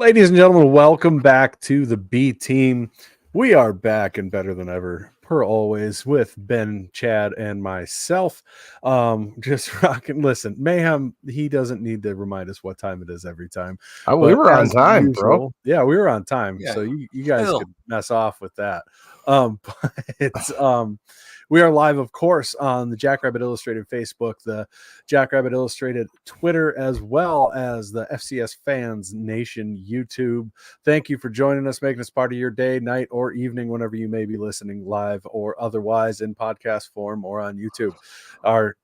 Ladies and gentlemen, welcome back to the B Team. We are back and better than ever, per always, with Ben, Chad, and myself. Just rocking. Listen, Mayhem, he doesn't need to remind us what time it is every time. Oh, we were on time, bro. Yeah, we were on time. Yeah. So you guys could mess off with that. We are live, of course, on the Jackrabbit Illustrated Facebook, the Jackrabbit Illustrated Twitter, as well as the FCS Fans Nation YouTube. Thank you for joining us, making us part of your day, night, or evening, whenever you may be listening live or otherwise in podcast form or on YouTube.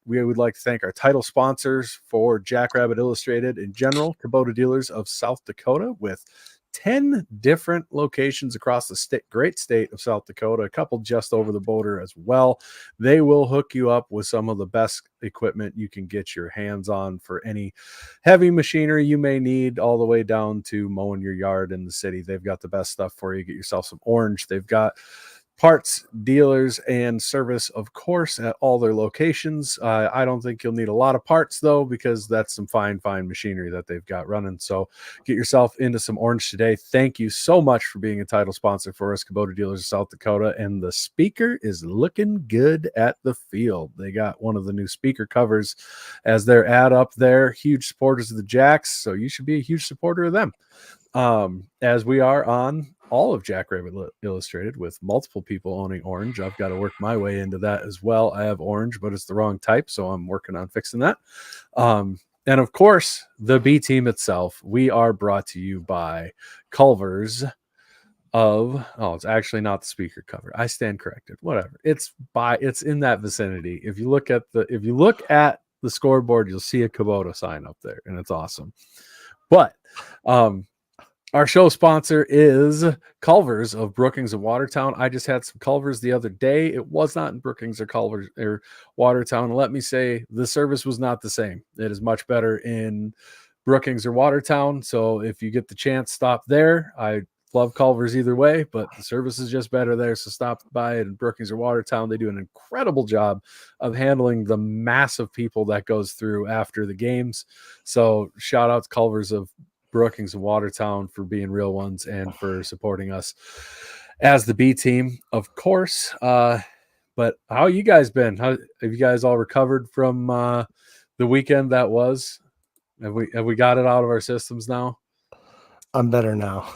We would like to thank our title sponsors for Jackrabbit Illustrated in general, Kubota Dealers of South Dakota, with 10 different locations across the great state of South Dakota, a couple just over the border as well. They will hook you up with some of the best equipment you can get your hands on for any heavy machinery you may need, all the way down to mowing your yard in the city. They've got the best stuff for you. Get yourself some orange. They've got parts, dealers, and service, of course, at all their locations. I don't think you'll need a lot of parts, though, because that's some fine machinery that they've got running. So get yourself into some orange today. Thank you so much for being a title sponsor for us, Kubota Dealers of South Dakota. And the speaker is looking good at the field. They got one of the new speaker covers as their ad up there. Huge supporters of the Jacks, so you should be a huge supporter of them. As we are on all of Jackrabbit Illustrated with multiple people owning orange. I've got to work my way into that as well. I have orange, but it's the wrong type, so I'm working on fixing that. And of course, the B Team itself. We are brought to you by Culver's it's actually not the speaker cover. I stand corrected. Whatever. It's in that vicinity. If you look at the scoreboard, you'll see a Kubota sign up there, and it's awesome. But our show sponsor is Culver's of Brookings and Watertown. I just had some Culver's the other day. It was not in Brookings or Culver's or Watertown. Let me say the service was not the same. It is much better in Brookings or Watertown. So if you get the chance, stop there. I love Culver's either way, but the service is just better there. So stop by in Brookings or Watertown. They do an incredible job of handling the massive people that goes through after the games. So shout out to Culver's of Brookings and Watertown for being real ones and for supporting us as the B Team, of course. But how you guys been? How have you guys all recovered from the weekend that was? Have we got it out of our systems now? I'm better now.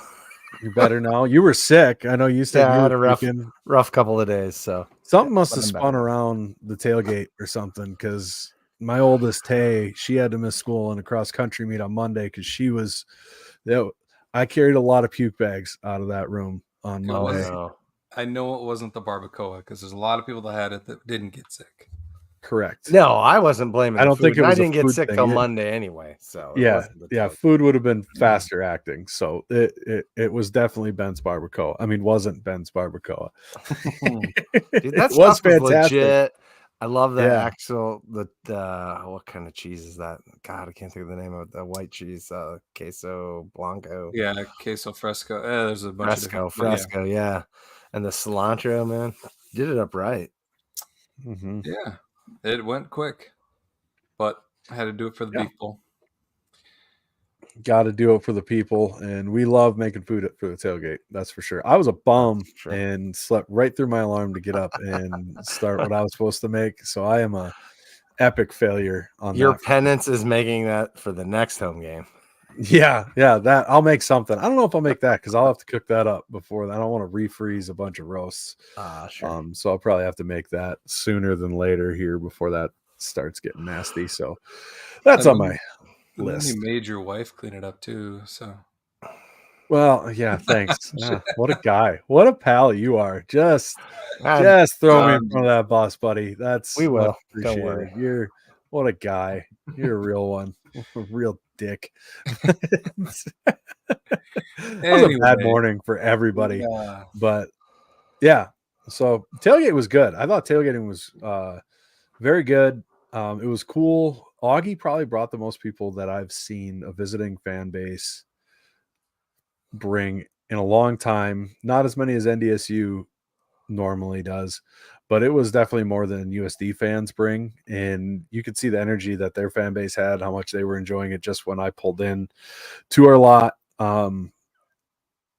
You're better now. You were sick. I know you said I you had a rough couple of days. So something must have spun around the tailgate or something, because my oldest, Tay, she had to miss school in a cross-country meet on Monday because I carried a lot of puke bags out of that room on Monday. I know it wasn't the barbacoa, because there's a lot of people that had it that didn't get sick. Correct. No, I wasn't blaming. I don't think it was. I didn't get sick till Monday anyway. So yeah, food would have been faster acting. So it was definitely Ben's barbacoa. I mean, wasn't Ben's barbacoa. Dude, that was fantastic. Legit. I love the actual what kind of cheese is that? God, I can't think of the name of the white cheese. Queso Blanco. Yeah, queso fresco. There's a bunch of fresco. Yeah, and the cilantro, man, did it up right. Mm-hmm. Yeah, it went quick, but I had to do it for the people. Got to do it for the people, and we love making food for the tailgate. That's for sure. I was a bum and slept right through my alarm to get up and start what I was supposed to make. So I am a epic failure on your penance is making that for the next home game. Yeah, that I'll make something. I don't know if I'll make that because I'll have to cook that up before that. I don't want to refreeze a bunch of roasts. Sure. So I'll probably have to make that sooner than later here before that starts getting nasty. So that's on my list. You made your wife clean it up too, so. Well, yeah, thanks. What a guy. What a pal you are. Just throw me in front of that boss, buddy. We will. Don't worry. What a guy. You're a real one. A real dick. It was a bad morning for everybody. Yeah. But yeah. So tailgate was good. I thought tailgating was very good. It was cool. Augie probably brought the most people that I've seen a visiting fan base bring in a long time. Not as many as NDSU normally does, but it was definitely more than USD fans bring. And you could see the energy that their fan base had, how much they were enjoying it just when I pulled in to our lot.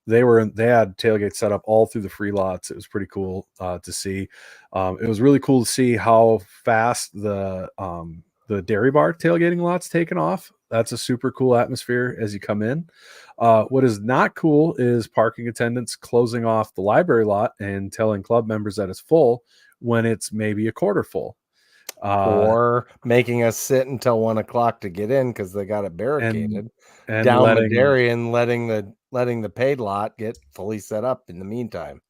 They had tailgates set up all through the free lots. It was pretty cool to see. It was really cool to see how fast the dairy bar tailgating lot's taken off. That's a super cool atmosphere as you come in. What is not cool is parking attendants closing off the library lot and telling club members that it's full when it's maybe a quarter full. Or making us sit until 1 o'clock to get in because they got it barricaded. And down Madary and letting the paid lot get fully set up in the meantime.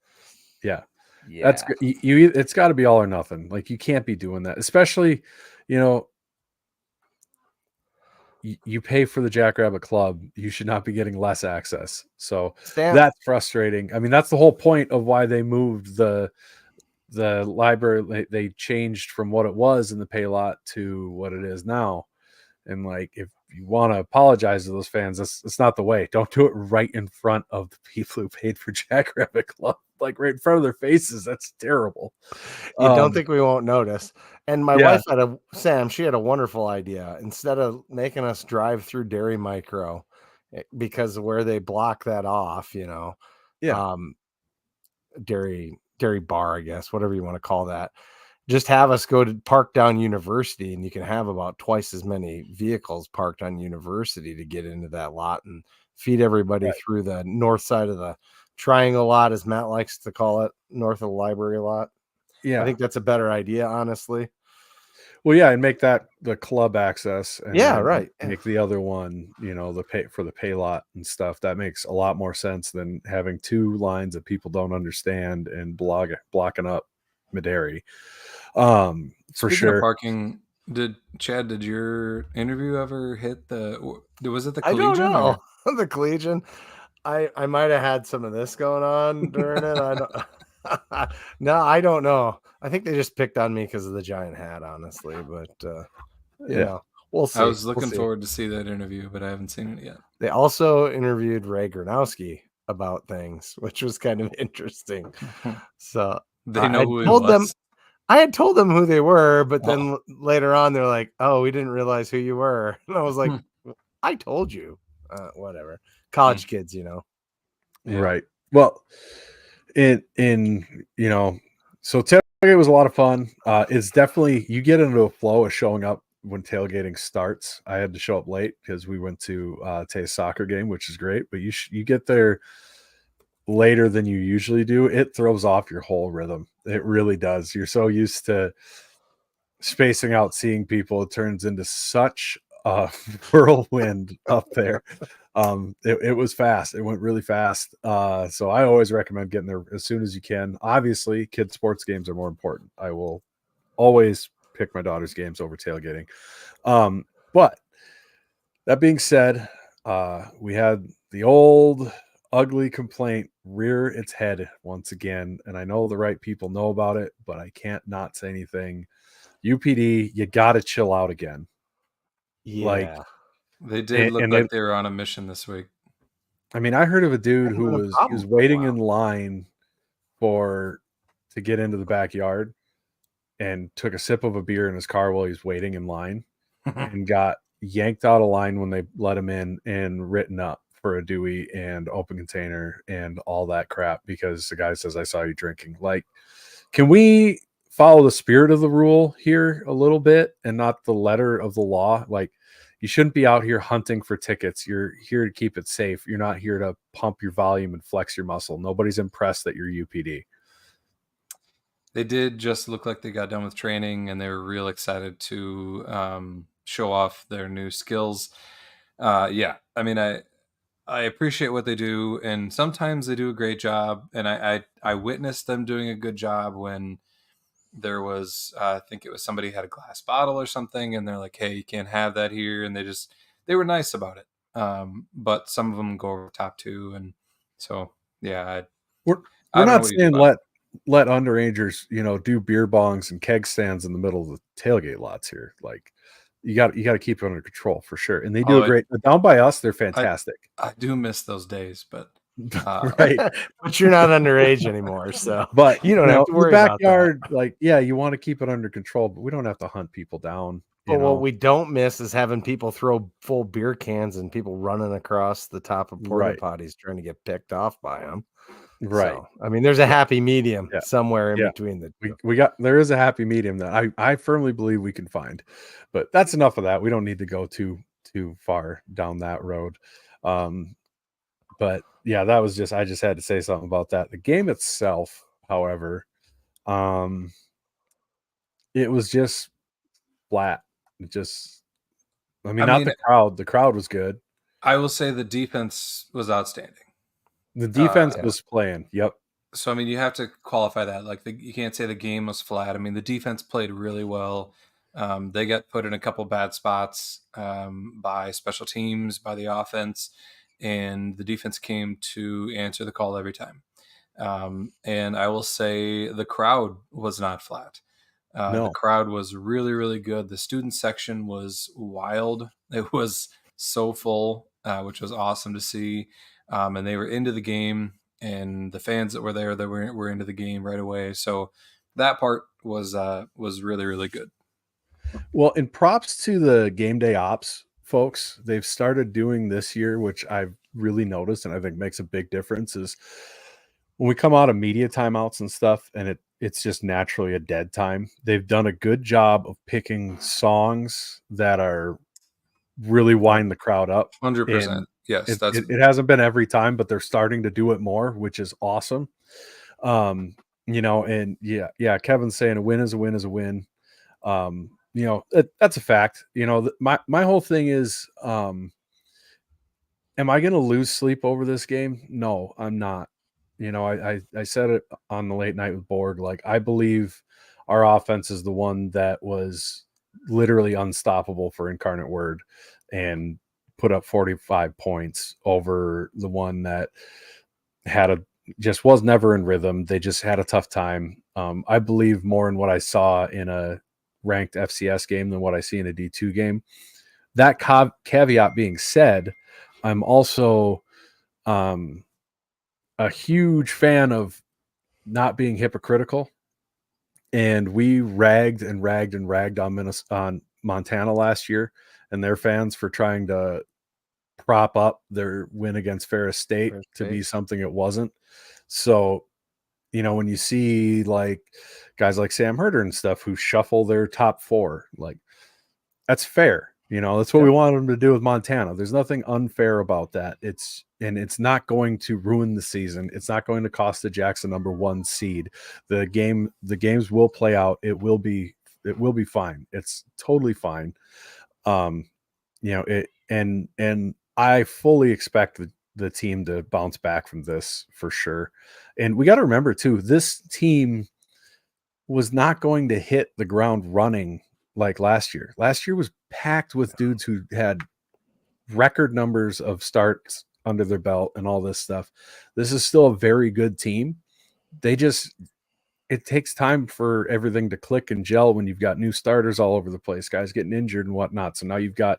Yeah. That's it's got to be all or nothing. Like, you can't be doing that, especially, you pay for the Jackrabbit Club. You should not be getting less access. So that's frustrating. I mean, that's the whole point of why they moved the library. They changed from what it was in the pay lot to what it is now. And like, if you want to apologize to those fans, it's not the way. Don't do it right in front of the people who paid for Jackrabbit Club, like right in front of their faces. That's terrible. You don't think we won't notice? And my wife she had a wonderful idea. Instead of making us drive through Dairy Micro, because of where they block that off, dairy bar, I guess, whatever you want to call that. Just have us go to park down University, and you can have about twice as many vehicles parked on University to get into that lot and feed everybody through the north side of the triangle lot, as Matt likes to call it, north of the library lot. Yeah, I think that's a better idea, honestly. Well, yeah, and make that the club access. And Make the other one, the pay lot and stuff. That makes a lot more sense than having two lines that people don't understand and blocking up Madary. For Speaking sure. Of parking, did your interview ever hit was it the Collegian? I don't know. The Collegian. I might have had some of this going on during it. I don't. No, I don't know. I think they just picked on me because of the giant hat, honestly. But we'll see. I was looking forward to see that interview, but I haven't seen it yet. They also interviewed Ray Gronowski about things, which was kind of interesting. So they know who he was. I had told them who they were, but then later on they're like, "Oh, we didn't realize who you were." And I was like, "I told you." Whatever. College kids, Right. Well, so tailgate was a lot of fun. It's definitely, you get into a flow of showing up when tailgating starts. I had to show up late because we went to Tay's soccer game, which is great, but you get there later than you usually do. It throws off your whole rhythm. It really does. You're so used to spacing out, seeing people. It turns into such a whirlwind up there. It was fast. It went really fast. So I always recommend getting there as soon as you can. Obviously, kids' sports games are more important. I will always pick my daughter's games over tailgating. But that being said, we had the old ugly complaint rear its head once again, and I know the right people know about it, but I can't not say anything. UPD, you got to chill out again. Yeah, they did look like they were on a mission this week. I mean, I heard of a dude who was waiting in line to get into the backyard and took a sip of a beer in his car while he was waiting in line and got yanked out of line when they let him in and written up for a Dewey and open container and all that crap because the guy says, "I saw you drinking." Like, can we follow the spirit of the rule here a little bit and not the letter of the law? Like, you shouldn't be out here hunting for tickets. You're here to keep it safe. You're not here to pump your volume and flex your muscle. Nobody's impressed that you're UPD. They did just look like they got done with training and they were real excited to show off their new skills. I mean, I appreciate what they do, and sometimes they do a great job. And I witnessed them doing a good job when there was, I think it was somebody had a glass bottle or something, and they're like, "Hey, you can't have that here." And they were nice about it. But some of them go over the top too, and so we're not saying let underagers, do beer bongs and keg stands in the middle of the tailgate lots here. Like, you got to keep it under control for sure. And they do a great down by us. They're fantastic. I do miss those days, but right. But you're not underage anymore, so but you don't have to worry the backyard. about that. Like, yeah, you want to keep it under control, but we don't have to hunt people down. But what we don't miss is having people throw full beer cans and people running across the top of porta potties trying to get picked off by them. Right. So, I mean, there's a happy medium somewhere in between the two. There is a happy medium that I firmly believe we can find, but that's enough of that. We don't need to go too far down that road. But yeah, that was I just had to say something about that. The game itself, however, it was just flat. The crowd. The crowd was good. I will say the defense was outstanding. The defense was playing. Yep. So, I mean, you have to qualify that. Like, you can't say the game was flat. I mean, the defense played really well. They got put in a couple bad spots by special teams, by the offense, and the defense came to answer the call every time. And I will say the crowd was not flat. No. The crowd was really, really good. The student section was wild. It was so full, which was awesome to see. And they were into the game, and the fans that were there, that were into the game right away. So that part was really, really good. Well, and props to the game day ops folks. They've started doing this year, which I've really noticed and I think makes a big difference, is when we come out of media timeouts and stuff, and it's just naturally a dead time. They've done a good job of picking songs that are really wind the crowd up. 100%. Yes, it hasn't been every time, but they're starting to do it more, which is awesome. And Kevin's saying a win is a win is a win. That's a fact. My whole thing is, am I going to lose sleep over this game? No, I'm not. I said it on the late night with Borg. Like, I believe our offense is the one that was literally unstoppable for Incarnate Word and put up 45 points over the one that just was never in rhythm. They just had a tough time. I believe more in what I saw in a ranked FCS game than what I see in a D2 game. That caveat being said, I'm also a huge fan of not being hypocritical. And we ragged on Montana last year and their fans for trying to prop up their win against Ferris State to be something it wasn't. So, when you see like guys like Sam Herder and stuff who shuffle their top four, like, that's fair. That's what we wanted them to do with Montana. There's nothing unfair about that. It's not going to ruin the season. It's not going to cost the Jacks the number 1 seed. The games will play out. It will be fine. It's totally fine. And I fully expect the team to bounce back from this for sure. And we got to remember too, this team was not going to hit the ground running like last year. Last year was packed with dudes who had record numbers of starts under their belt and all this stuff. This is still a very good team. It takes time for everything to click and gel when you've got new starters all over the place, guys getting injured and whatnot. So now you've got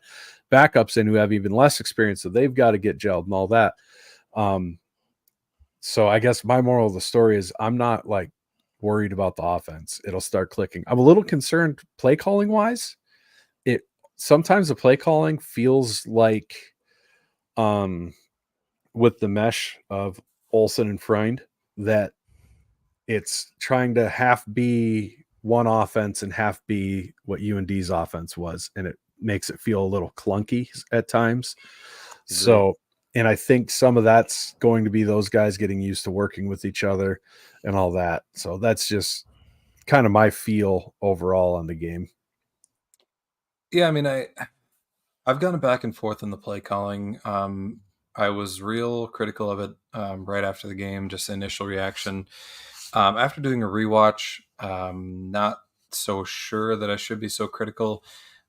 backups in who have even less experience, so they've got to get gelled and all that. So I guess my moral of the story is I'm not like worried about the offense. It'll start clicking. I'm a little concerned play calling wise. Sometimes the play calling feels like with the mesh of Olsen and Freund that it's trying to half be one offense and half be what UND's offense was, and it makes it feel a little clunky at times. Mm-hmm. So, and I think some of that's going to be those guys getting used to working with each other and all that. So that's just kind of my feel overall on the game. Yeah, I mean, I've gone back and forth in the play calling. I was real critical of it right after the game, just initial reaction. After doing a rewatch, not so sure that I should be so critical.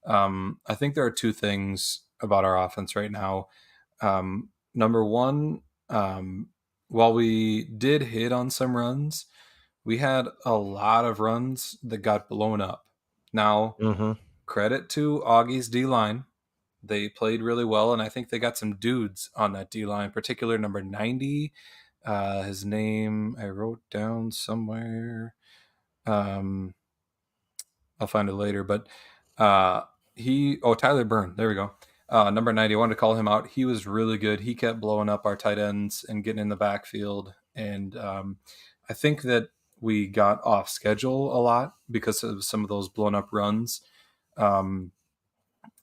I think there are two things about our offense right now. Number one, while we did hit on some runs, we had a lot of runs that got blown up. Now, credit to Augie's D-line. They played really well, and I think they got some dudes on that D-line, particular number 90. His name I wrote down somewhere. I'll find it later, but Tyler Byrne. There we go. Number 90. I wanted to call him out. He was really good. He kept blowing up our tight ends and getting in the backfield. And I think that we got off schedule a lot because of some of those blown up runs.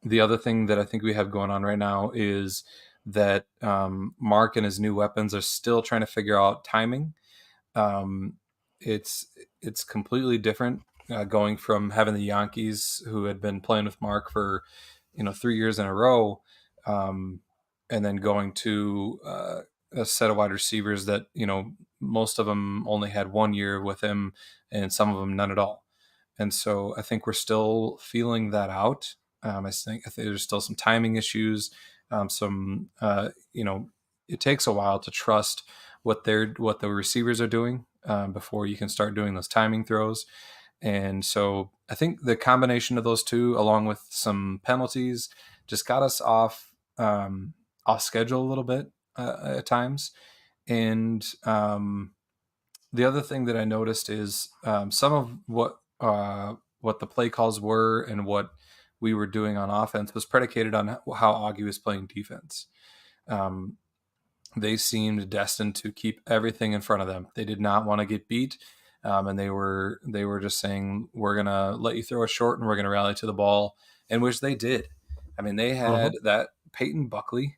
The other thing that I think we have going on right now is that Mark and his new weapons are still trying to figure out timing. It's completely different going from having the Yankees, who had been playing with Mark for 3 years in a row, and then going to a set of wide receivers that most of them only had 1 year with him, and some of them none at all. And so I think we're still feeling that out. I think there's still some timing issues. It takes a while to trust what the receivers are doing before you can start doing those timing throws. And so I think the combination of those two, along with some penalties, just got us off schedule a little bit at times. And the other thing that I noticed is some of what the play calls were and what we were doing on offense was predicated on how Augie was playing defense. They seemed destined to keep everything in front of them. They did not want to get beat, and they were just saying, we're going to let you throw it short and we're going to rally to the ball, and which they did. I mean, they had that Peyton Buckley.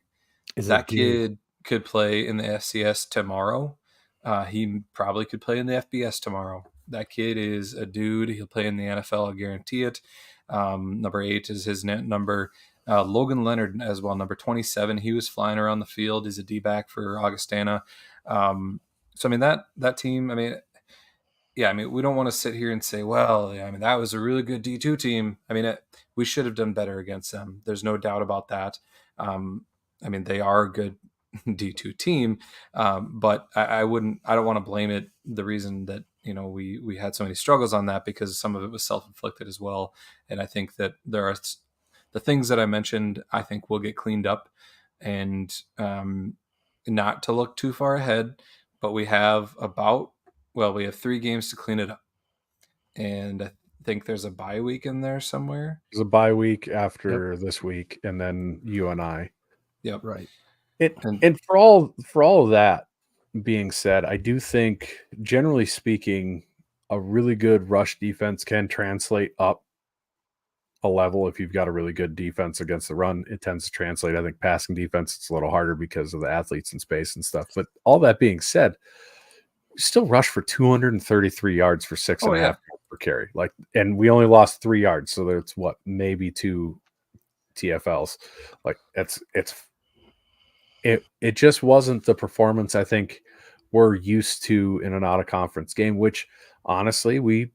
That kid could play in the FCS tomorrow. He probably could play in the FBS tomorrow. That kid is a dude. He'll play in the NFL. I guarantee it. Number 8 is his number. Logan Leonard as well, number 27. He was flying around the field. He's a D-back for Augustana. So, I mean, that team, I mean, we don't want to sit here and say, well, that was a really good D2 team. We should have done better against them. There's no doubt about that. They are a good D2 team, but I don't want to blame it. The reason that we had so many struggles on that, because some of it was self-inflicted as well. And I think that there are the things that I mentioned, I think will get cleaned up, and not to look too far ahead, but we have 3 games to clean it up, and I think there's a bye week in there somewhere. There's a bye week after this week, and then UNI. Yep. Right. And for all of that being said, I do think, generally speaking, a really good rush defense can translate up a level. If you've got a really good defense against the run, it tends to translate. I think passing defense, it's a little harder because of the athletes in space and stuff. But all that being said, we still rush for 233 yards for 6.5 yards per carry. And we only lost 3 yards, so there's maybe 2 TFLs. It just wasn't the performance I think we're used to in an out of conference game, which honestly we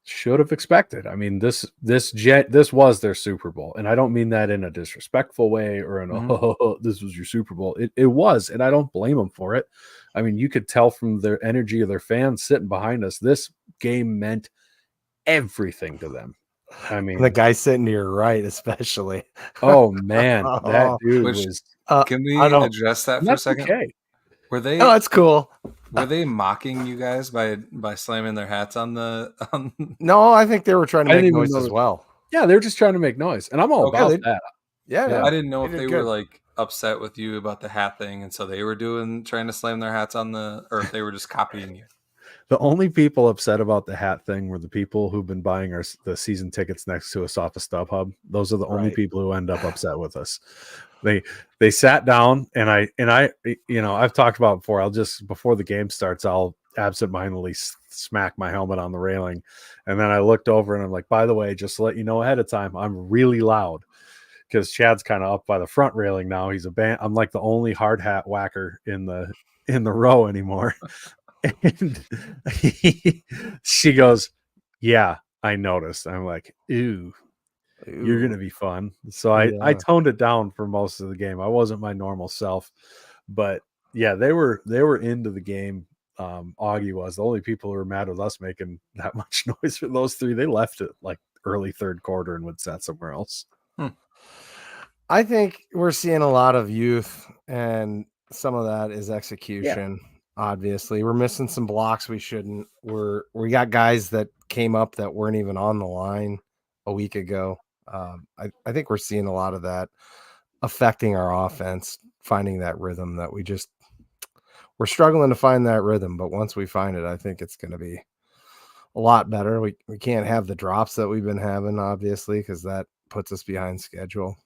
should have expected. I mean, this was their Super Bowl, and I don't mean that in a disrespectful way or this was your Super Bowl. It was, and I don't blame them for it. I mean, you could tell from their energy of their fans sitting behind us, this game meant everything to them. I mean, the guy sitting to your right, especially. Oh man, that dude was. Can we address that for a second? Okay. Were they? Oh, it's cool. Were they mocking you guys by slamming their hats on the? No, I think they were trying to make noise as well. Yeah, they're just trying to make noise, and I'm all about that. Yeah, I didn't know if they were upset with you about the hat thing, and so they were trying to slam their hats on or if they were just copying you. The only people upset about the hat thing were the people who've been buying the season tickets next to us off of StubHub. Those are the only people who end up upset with us. They sat down, and I I've talked about before. I'll just, before the game starts, I'll absentmindedly smack my helmet on the railing, and then I looked over and I'm like, by the way, just to let you know ahead of time, I'm really loud, because Chad's kind of up by the front railing now. He's I'm like the only hard hat whacker in the row anymore. And she goes, yeah, I noticed. I'm like, ooh, you're gonna be fun. So I toned it down for most of the game. I wasn't my normal self, but yeah, they were into the game. Augie was. The only people who were mad with us making that much noise for those 3, they left it early third quarter and would sat somewhere else. I think we're seeing a lot of youth, and some of that is execution. Yeah. Obviously, we're missing some blocks we shouldn't. We got guys that came up that weren't even on the line a week ago. I think we're seeing a lot of that affecting our offense, finding that rhythm that we're struggling to find that rhythm. But once we find it, I think it's going to be a lot better. We can't have the drops that we've been having, obviously, because that puts us behind schedule.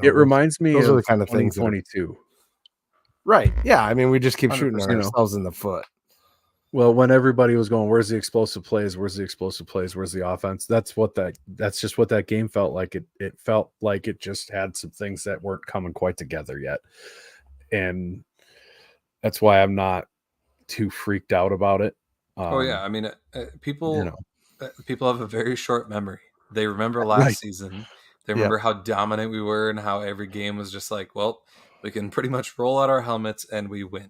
It reminds me those of are the kind of things that 2022. Right. Yeah. I mean, we just keep shooting 100%. ourselves in the foot. Well, when everybody was going, where's the explosive plays? Where's the explosive plays? Where's the offense? That's just what that game felt like. It felt like it just had some things that weren't coming quite together yet. And that's why I'm not too freaked out about it. Oh yeah, I mean, people have a very short memory. They remember last season. They remember how dominant we were and how every game was just like, well, we can pretty much roll out our helmets and we win.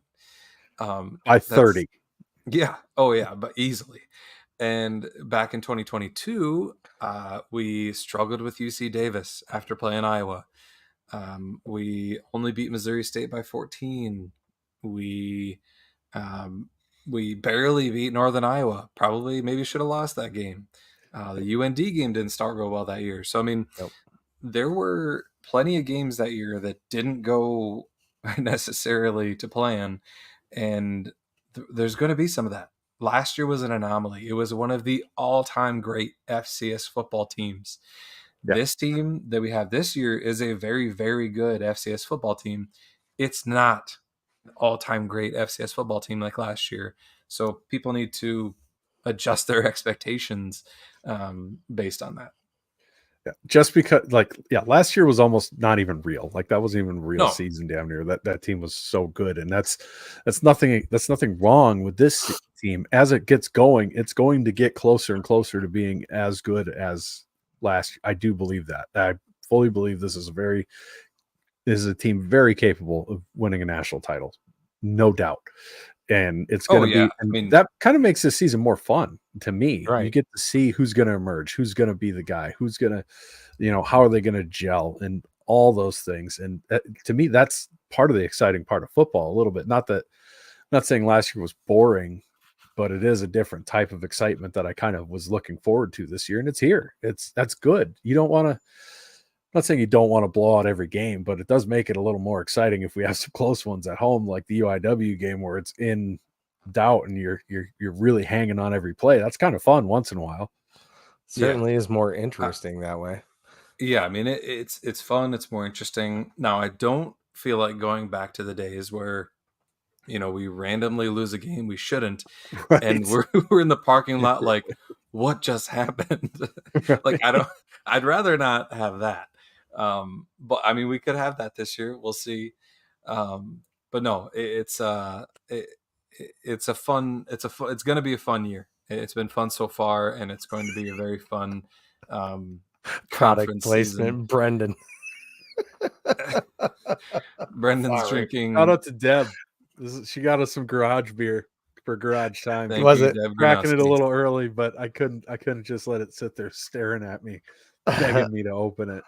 By 30. Yeah. Oh yeah, but easily. And back in 2022, we struggled with UC Davis after playing Iowa. We only beat Missouri State by 14. We barely beat Northern Iowa. Probably maybe should have lost that game. The UND game didn't start real well that year. So, I mean, there were plenty of games that year that didn't go necessarily to plan. And there's going to be some of that. Last year was an anomaly. It was one of the all-time great FCS football teams. Yeah. This team that we have this year is a very, very good FCS football team. It's not an all-time great FCS football team like last year. So people need to adjust their expectations based on that. Yeah, just because, last year was almost not even real. Like, that wasn't even a real season damn near. That team was so good, and that's nothing wrong with this team. As it gets going, it's going to get closer and closer to being as good as last year. I do believe that. I fully believe this is a team very capable of winning a national title, no doubt. And it's going to be, that kind of makes this season more fun to me. Right. You get to see who's going to emerge, who's going to be the guy, who's going to, how are they going to gel and all those things. And to me, that's part of the exciting part of football a little bit. Not saying last year was boring, but it is a different type of excitement that I kind of was looking forward to this year. And it's here. That's good. You don't want to, I'm not saying you don't want to blow out every game, but it does make it a little more exciting if we have some close ones at home, like the UIW game where it's in doubt and you're really hanging on every play. That's kind of fun once in a while. Certainly is more interesting that way. Yeah, I mean it's fun. It's more interesting. Now I don't feel like going back to the days where we randomly lose a game we shouldn't, and we're in the parking lot like, what just happened? Like I'd rather not have that. But I mean, we could have that this year. We'll see. But no, it's going to be a fun year. It's been fun so far, and it's going to be a very fun product placement. Season. Brendan's drinking. Shout out to Deb. She got us some garage beer for garage time. Was it cracking it a little early, but I couldn't just let it sit there staring at me, begging me to open it.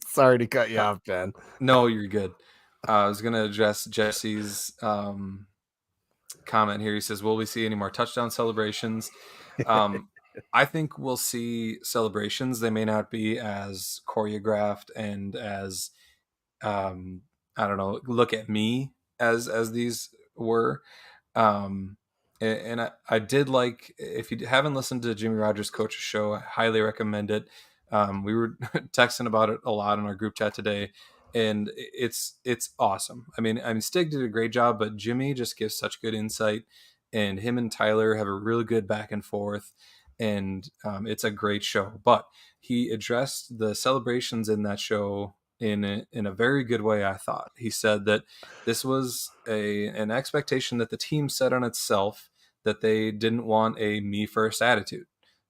Sorry to cut you off, Ben. No, you're good. I was going to address Jesse's comment here. He says, will we see any more touchdown celebrations? I think we'll see celebrations. They may not be as choreographed and as, I don't know, look at me as these were. And I did like, if you haven't listened to Jimmy Rogers' Coach's Show, I highly recommend it. We were texting about it a lot in our group chat today, and it's awesome. I mean, Stig did a great job, but Jimmy just gives such good insight, and him and Tyler have a really good back and forth, and it's a great show. But he addressed the celebrations in that show in a very good way, I thought. He said that this was an expectation that the team set on itself, that they didn't want a me first attitude.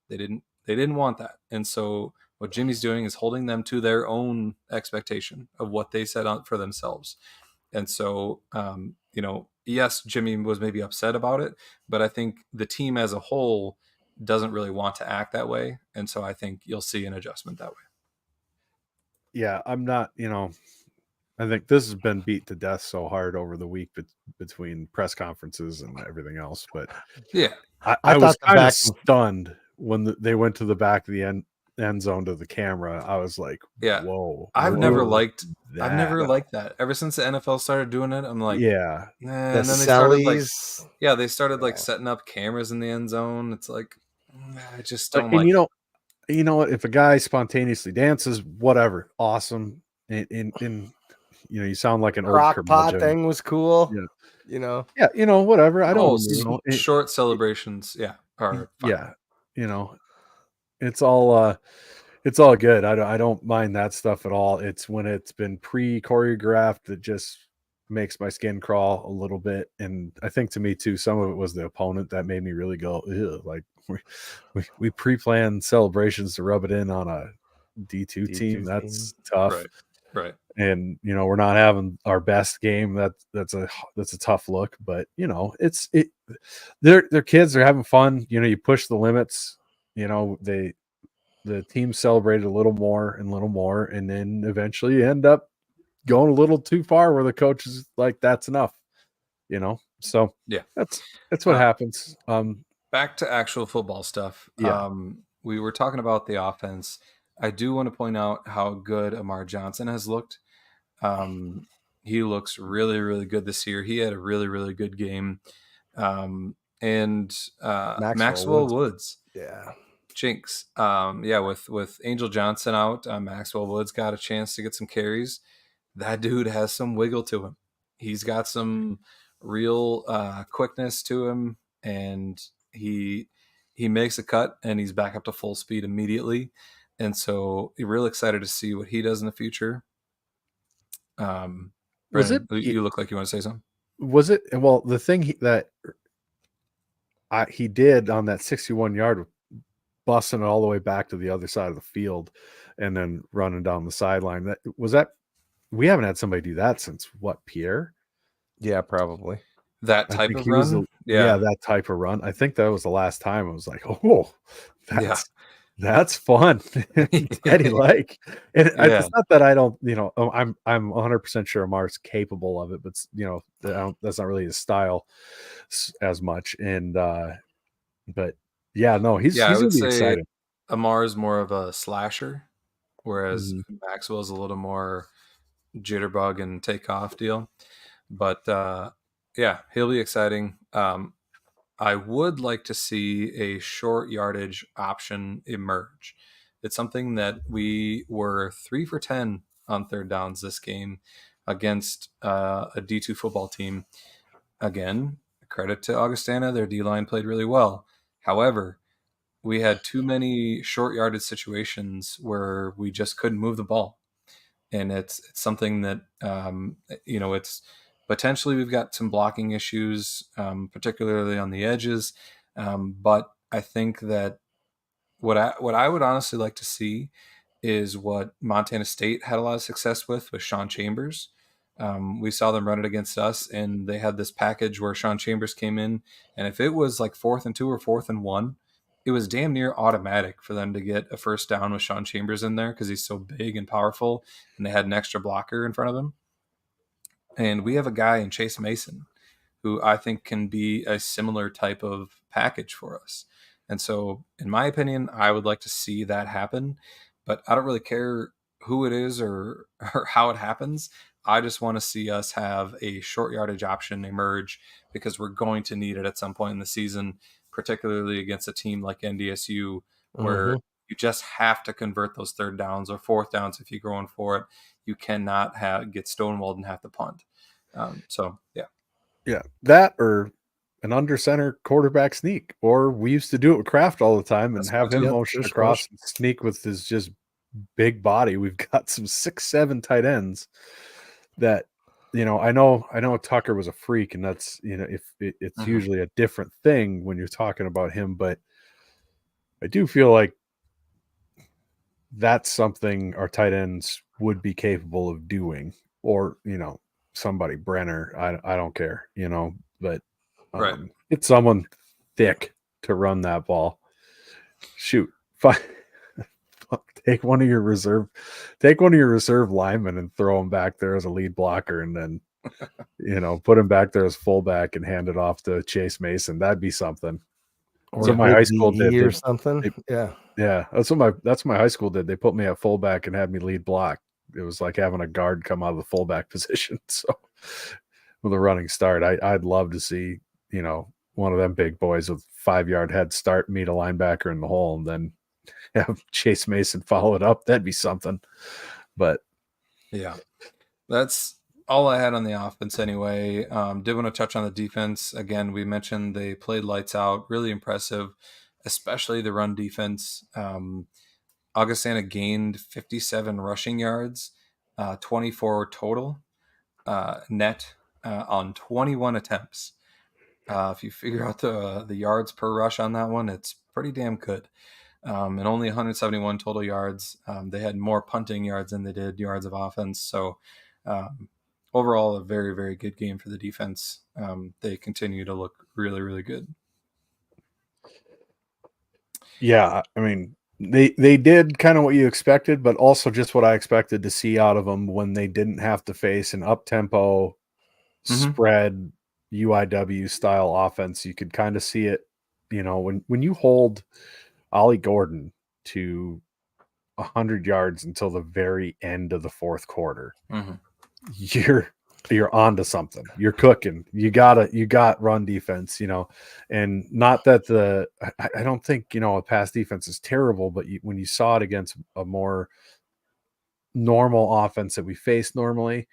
They didn't want that. And so what Jimmy's doing is holding them to their own expectation of what they set out for themselves. And so, yes, Jimmy was maybe upset about it, but I think the team as a whole doesn't really want to act that way. And so I think you'll see an adjustment that way. Yeah, I'm not, I think this has been beat to death so hard over the week between press conferences and everything else. But yeah, I was kind of stunned when they went to the back of the end end zone to the camera, I was like, Yeah. whoa. I've never liked that. that. Ever since the NFL started doing it, I'm like, Yeah. nah. The And then they started like, sellies. yeah, they started like setting up cameras in the end zone. It's like, I just don't And like. you know what? If a guy spontaneously dances, whatever, awesome. In you know, you sound like an old Crock pot curmudgeon. thing was cool. Yeah. You know. Yeah, you know, whatever. I don't Short celebrations, yeah, are fine. yeah, you know, it's all good. I don't mind that stuff at all. It's when it's been pre-choreographed that just makes my skin crawl a little bit. And I think to me too, some of it was the opponent that made me really go, ew, like we pre-planned celebrations to rub it in on a D2 team. That's tough. Right. And you know, we're not having our best game. That's a tough look, but you know, they're kids, they're having fun. You know, you push the limits, you know, the team celebrated a little more, and then eventually you end up going a little too far where the coach is like, that's enough, you know. So yeah, that's what happens. Back to actual football stuff. Yeah. We were talking about the offense. I do want to point out how good Amar Johnson has looked. He looks really, really good this year. He had a really, really good game. And Maxwell Woods. Yeah. Jinx. With Angel Johnson out, Maxwell Woods got a chance to get some carries. That dude has some wiggle to him. He's got some real quickness to him, and he makes a cut, and he's back up to full speed immediately. And so you're real excited to see what he does in the future. Brennan, you look like you want to say something. Was it? Well, the thing he did on that 61-yard, busting it all the way back to the other side of the field and then running down the sideline. We haven't had somebody do that since what, Pierre? Yeah, probably. That type of run? That type of run. I think that was the last time I was like, oh, that's fun. Eddie like. And it's not that I don't, you know, I'm 100% sure Amar's capable of it, but you know, that's not really his style as much. And but yeah, no, he's gonna be exciting. Amar is more of a slasher, whereas Maxwell's a little more jitterbug and takeoff deal. But he'll be exciting. I would like to see a short yardage option emerge. It's something that we were 3 for 10 on third downs this game against a D2 football team. Again, credit to Augustana. Their D-line played really well. However, we had too many short yardage situations where we just couldn't move the ball. And it's something that, it's potentially we've got some blocking issues, particularly on the edges. But I think that what I would honestly like to see is what Montana State had a lot of success with Sean Chambers. We saw them run it against us, and they had this package where Sean Chambers came in, and if it was like 4th and 2 or 4th and 1, it was damn near automatic for them to get a first down with Sean Chambers in there because he's so big and powerful, and they had an extra blocker in front of him. And we have a guy in Chase Mason who I think can be a similar type of package for us. And so, in my opinion, I would like to see that happen, but I don't really care who it is or how it happens. I just want to see us have a short yardage option emerge because we're going to need it at some point in the season, particularly against a team like NDSU, where you just have to convert those third downs or fourth downs if you're going for it. You cannot get stonewalled and have to punt. Yeah, that or an under center quarterback sneak, or we used to do it with Kraft all the time and have him motion across and sneak with his just big body. We've got some 6'7" tight ends that, you know, I know Tucker was a freak, and that's, you know, if it's usually a different thing when you're talking about him, but I do feel like that's something our tight ends would be capable of doing, or, you know, somebody Brenner, I don't care, you know, but it's someone thick to run that ball. Shoot, take one of your reserve linemen and throw him back there as a lead blocker, and then you know, put him back there as fullback and hand it off to Chase Mason. That'd be something. or So a my big high school DE did. or something. Yeah. Yeah, that's what my high school did. They put me at fullback and had me lead block. It was like having a guard come out of the fullback position. So with a running start, I'd love to see, one of them big boys with 5-yard head start meet a linebacker in the hole and then have Chase Mason follow it up. That'd be something. But yeah, that's all I had on the offense anyway. Did want to touch on the defense. Again, we mentioned they played lights out, really impressive, especially the run defense. Augustana gained 57 rushing yards, 24 total net on 21 attempts. If you figure out the yards per rush on that one, it's pretty damn good. And only 171 total yards. They had more punting yards than they did yards of offense. So overall, a very, very good game for the defense. They continue to look really, really good. yeah, I mean, they did kind of what you expected, but also just what I expected to see out of them when they didn't have to face an up-tempo spread UIW style offense. You could kind of see it, when you hold Ollie Gordon to 100 yards until the very end of the fourth quarter. You're onto something. You're cooking. You got run defense, and not that I don't think, a pass defense is terrible, but when you saw it against a more normal offense that we face normally,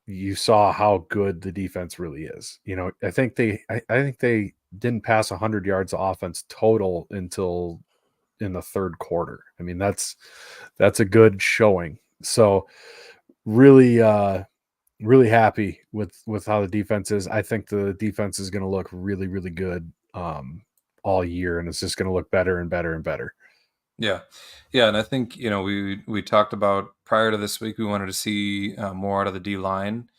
you saw how good the defense really is. I think they didn't pass 100 yards of offense total until in the third quarter. I mean, that's a good showing. So really, really happy with how the defense is. I think the defense is going to look really, really good all year, and it's just going to look better and better and better. Yeah. And I think we talked about prior to this week we wanted to see more out of the D line.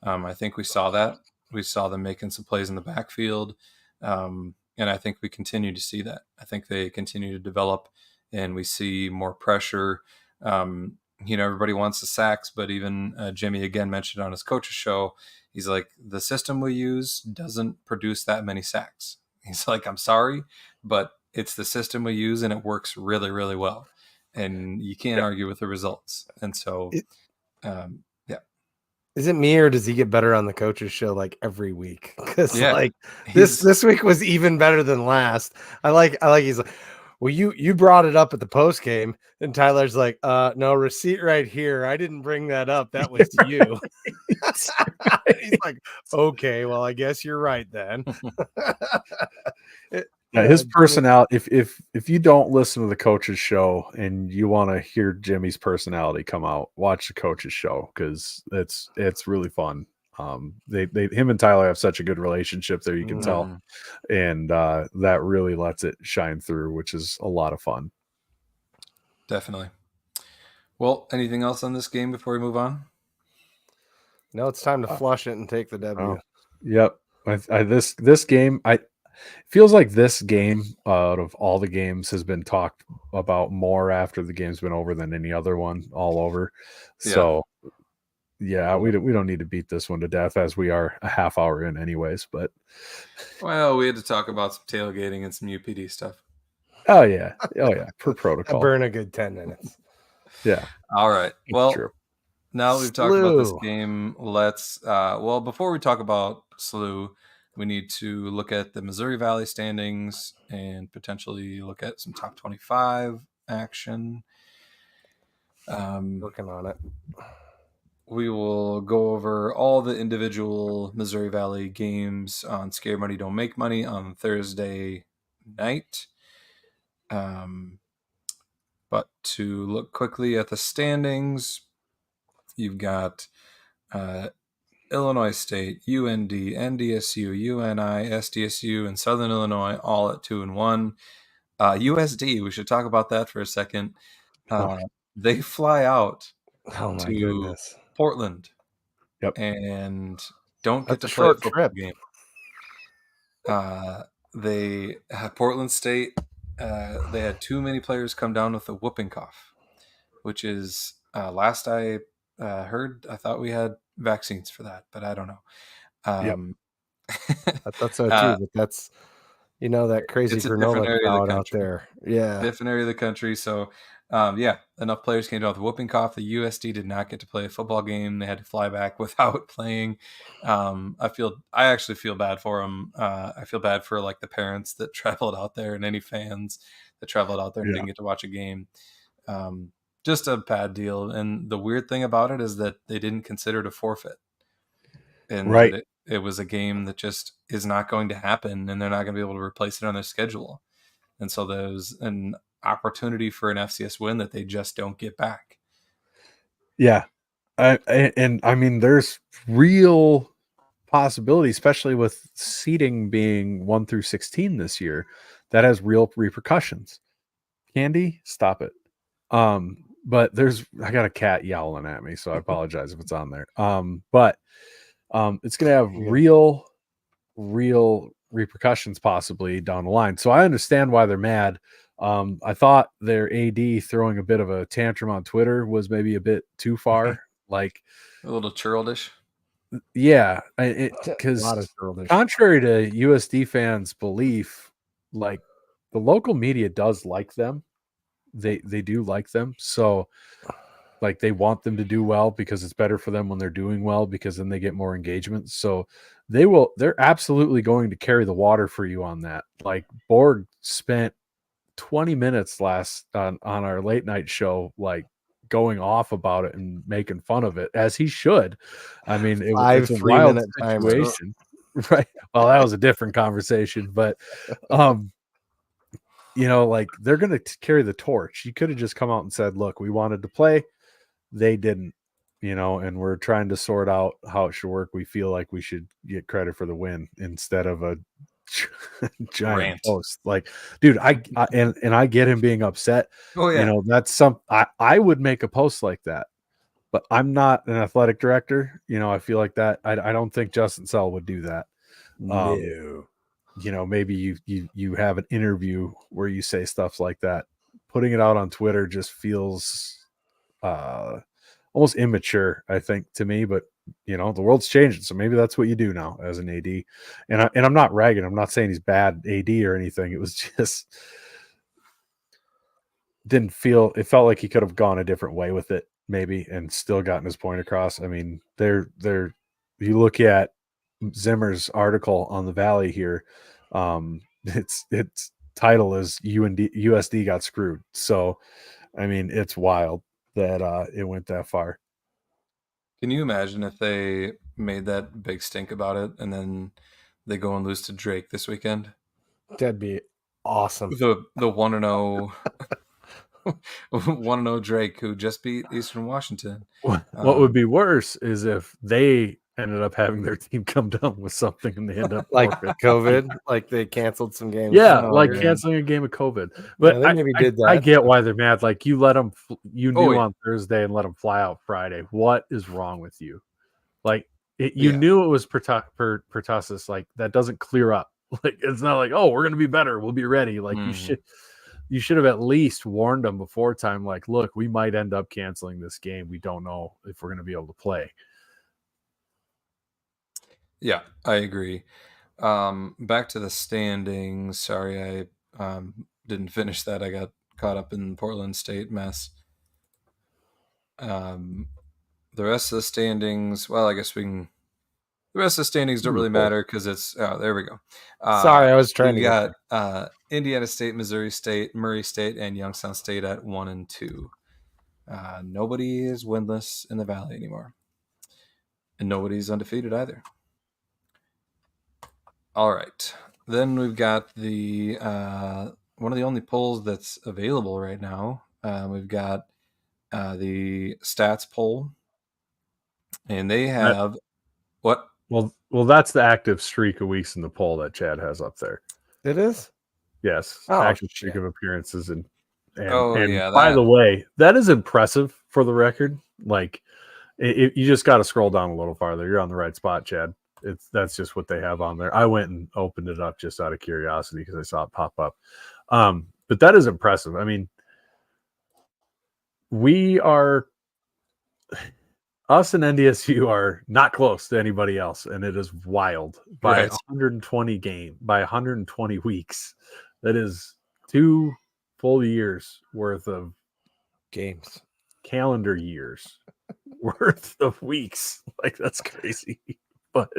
I think we saw that. We saw them making some plays in the backfield, and I think we continue to see that. I think they continue to develop, and we see more pressure. Everybody wants the sacks, but even Jimmy again mentioned on his coach's show, he's like, the system we use doesn't produce that many sacks. He's like, I'm sorry, but it's the system we use and it works really, really well. And you can't argue with the results. And so, Is it me or does he get better on the coach's show like every week? Because he's this week was even better than last. I like he's like, well, you brought it up at the post game, and Tyler's like, no, receipt right here. I didn't bring that up. That was you. He's like, okay, well, I guess you're right then. His personality. If you don't listen to the coach's show and you want to hear Jimmy's personality come out, watch the coach's show because it's really fun. Him and Tyler have such a good relationship there, you can tell, and that really lets it shine through, which is a lot of fun. Definitely. Well, anything else on this game before we move on? No, it's time to flush it and take the W. Yep. This game, feels like this game out of all the games has been talked about more after the game's been over than any other one all over. Yeah. So yeah, we don't need to beat this one to death as we are a half hour in anyways, but we had to talk about some tailgating and some UPD stuff. Oh yeah. Per protocol. I burn a good 10 minutes. Yeah. All right. Well, true. Now we've talked about this game, let's before we talk about SLU, we need to look at the Missouri Valley standings and potentially look at some top 25 action. Working on it. We will go over all the individual Missouri Valley games on Scare Money Don't Make Money on Thursday night. But to look quickly at the standings, you've got Illinois State, UND, NDSU, UNI, SDSU, and Southern Illinois all at 2-1. USD, we should talk about that for a second. They fly out to goodness. Portland. Yep. And don't get That's to play a short football trip. game. Portland State, they had too many players come down with a whooping cough, which is last I heard, I thought we had vaccines for that, but I don't know. I thought so too, but You know, that crazy It's a different granola area of the crowd out country. there. Yeah. Different area of the country. So, enough players came down with whooping cough. The USD did not get to play a football game. They had to fly back without playing. I actually feel bad for them. I feel bad for like the parents that traveled out there and any fans that traveled out there and didn't get to watch a game. Just a bad deal. And the weird thing about it is that they didn't consider it a forfeit. And Right. that it was a game that just is not going to happen, and they're not going to be able to replace it on their schedule. And so there's an opportunity for an FCS win that they just don't get back. Yeah. I mean, there's real possibility, especially with seeding being 1 through 16 this year, that has real repercussions. Candy, stop it. But I got a cat yowling at me, so I apologize if it's on there. But it's gonna have real repercussions possibly down the line. So I understand why they're mad. I thought their AD throwing a bit of a tantrum on Twitter was maybe a bit too far. Like a little churlish. Yeah, because contrary to USD fans' belief, like the local media does like them. They do like them. So like they want them to do well because it's better for them when they're doing well because then they get more engagement. So they're absolutely going to carry the water for you on that. Like Borg spent 20 minutes last on our late night show, like going off about it and making fun of it, as he should. I mean, it's a wild situation, right? Well, that was a different conversation, but like they're going to carry the torch. You could have just come out and said, look, we wanted to play. They didn't, and we're trying to sort out how it should work. We feel like we should get credit for the win instead of a giant post. Like, dude, I get him being upset. Oh yeah, that's I would make a post like that, but I'm not an athletic director. I feel like that. I don't think Justin Sell would do that. No. Maybe you have an interview where you say stuff like that. Putting it out on Twitter just feels almost immature, I think, to me. But the world's changing, so maybe that's what you do now as an AD. And I'm not ragging. I'm not saying he's bad AD or anything. It was just it felt like he could have gone a different way with it, maybe, and still gotten his point across. I mean, you look at Zimmer's article on the Valley here. Its title is USD got screwed. So, I mean, it's wild that it went that far. Can you imagine if they made that big stink about it and then they go and lose to Drake this weekend? That'd be awesome. The 1-0 1-0 Drake, who just beat Eastern Washington. What would be worse is if they ended up having their team come down with something and they end up like COVID, like they canceled some games. Yeah, canceling a game of COVID. But they maybe did that. I get why they're mad. Like you let them, on Thursday and let them fly out Friday. What is wrong with you? Like you knew it was pertussis. Like that doesn't clear up. Like it's not like, oh, we're gonna be better. We'll be ready. Like you should have at least warned them before time. Like, look, we might end up canceling this game. We don't know if we're gonna be able to play. Yeah, I agree. Back to the standings. Sorry, I didn't finish that. I got caught up in Portland State mess. The rest of the standings, well, I guess the rest of the standings don't really matter because it's, there we go. Sorry, I was trying to got Indiana State, Missouri State, Murray State, and Youngstown State at 1 and 2. Nobody is winless in the Valley anymore. And nobody's undefeated either. All right. Then we've got the one of the only polls that's available right now. We've got the stats poll, and they have what? Well, that's the active streak of weeks in the poll that Chad has up there. It is? Yes. Active streak of appearances and yeah. By the way, that is impressive for the record. Like you just got to scroll down a little farther. You're on the right spot, Chad. That's just what they have on there. I went and opened it up just out of curiosity because I saw it pop up. But that is impressive. I mean, we are Us and NDSU are not close to anybody else, and it is wild by Right. 120 weeks. That is 2 full years worth of Games. calendar years worth of weeks. Like, that's crazy. But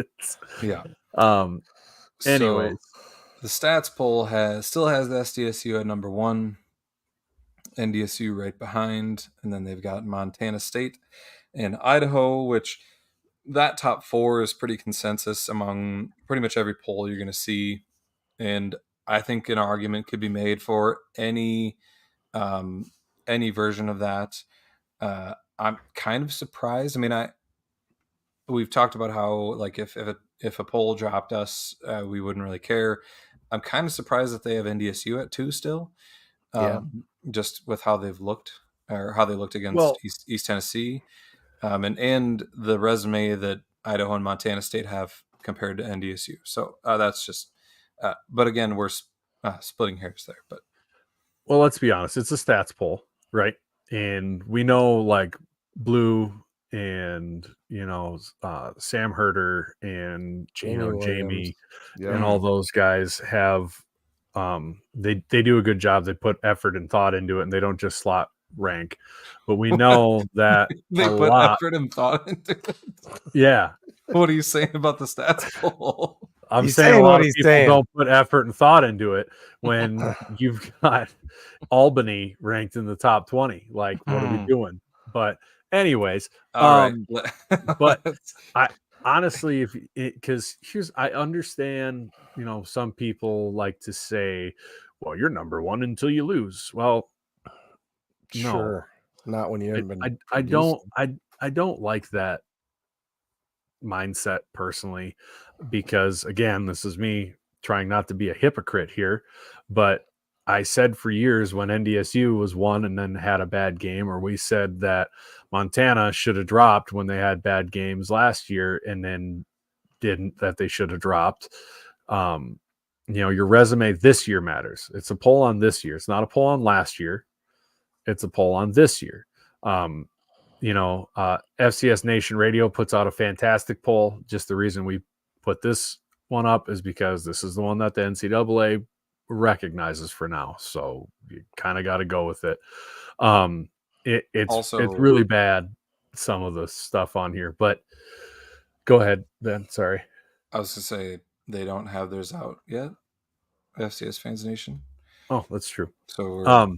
Yeah. anyways, So the stats poll still has the SDSU at number 1, NDSU right behind, and then they've got Montana State and Idaho, which that top 4 is pretty consensus among pretty much every poll you're going to see. And I think an argument could be made for any version of that. I'm kind of surprised. I mean, we've talked about how, like, if a poll dropped us, we wouldn't really care. I'm kind of surprised that they have NDSU at 2 still. Just with how they've looked, or how they looked against East Tennessee, and the resume that Idaho and Montana State have compared to NDSU. So that's just, but again, we're splitting hairs there. But well, let's be honest, it's a stats poll, right? And we know, like, Blue and Sam Herder and Jamie and all those guys have they do a good job. They put effort and thought into it, and they don't just slot rank. But we know that they put effort and thought into it. Yeah. What are you saying about the stats poll? I'm saying a lot of people don't put effort and thought into it when you've got Albany ranked in the top 20. Like, what are we doing? But anyways, right. But I honestly, I understand, some people like to say, well, you're number 1 until you lose. Well, sure. No, not when you haven't been. I don't like that mindset personally, because again, this is me trying not to be a hypocrite here, but I said for years when NDSU was 1 and then had a bad game, or we said that Montana should have dropped when they had bad games last year and then didn't, that they should have dropped. Your resume this year matters. It's a poll on this year. It's not a poll on last year. It's a poll on this year. FCS Nation Radio puts out a fantastic poll. Just the reason we put this one up is because this is the one that the NCAA recognizes for now. So you kind of got to go with it. It's really bad, some of the stuff on here, but go ahead, Ben. Sorry. I was going to say they don't have theirs out yet. FCS Fans Nation. Oh, that's true. So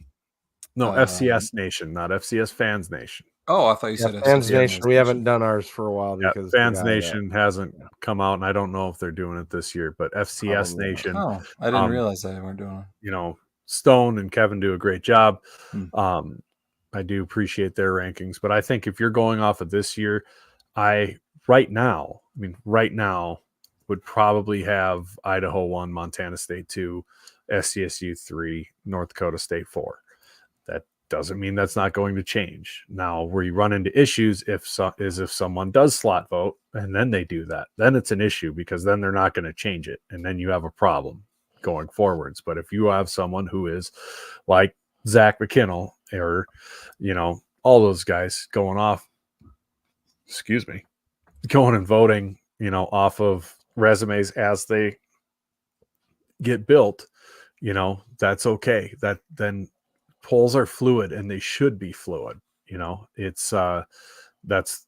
no, FCS Nation, not FCS Fans Nation. Oh, I thought you said Fans Nation. We haven't done ours for a while because Fans Nation hasn't come out, and I don't know if they're doing it this year. But FCS Nation. Oh, I didn't realize they weren't doing it. Stone and Kevin do a great job. I do appreciate their rankings, but I think if you're going off of this year, right now would probably have Idaho 1, Montana State 2, SDSU 3, North Dakota State 4. That doesn't mean that's not going to change. Now, where you run into issues if someone does slot vote and then they do that, then it's an issue, because then they're not going to change it, and then you have a problem going forwards. But if you have someone who is like Zach McKinnell or all those guys going and voting off of resumes as they get built, that's okay. That then polls are fluid, and they should be fluid. It's that's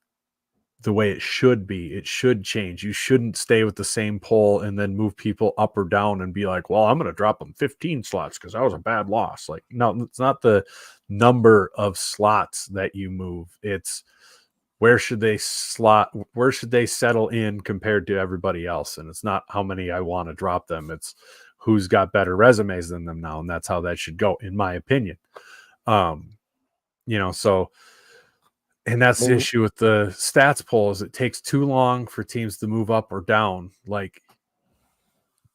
the way it should be. It should change. You shouldn't stay with the same poll and then move people up or down and be like, well, I'm going to drop them 15 slots because that was a bad loss. Like, no, it's not the number of slots that you move. It's where should they settle in compared to everybody else. And it's not how many I want to drop them. It's who's got better resumes than them now. And that's how that should go, in my opinion. And that's the issue with the stats poll, is it takes too long for teams to move up or down. Like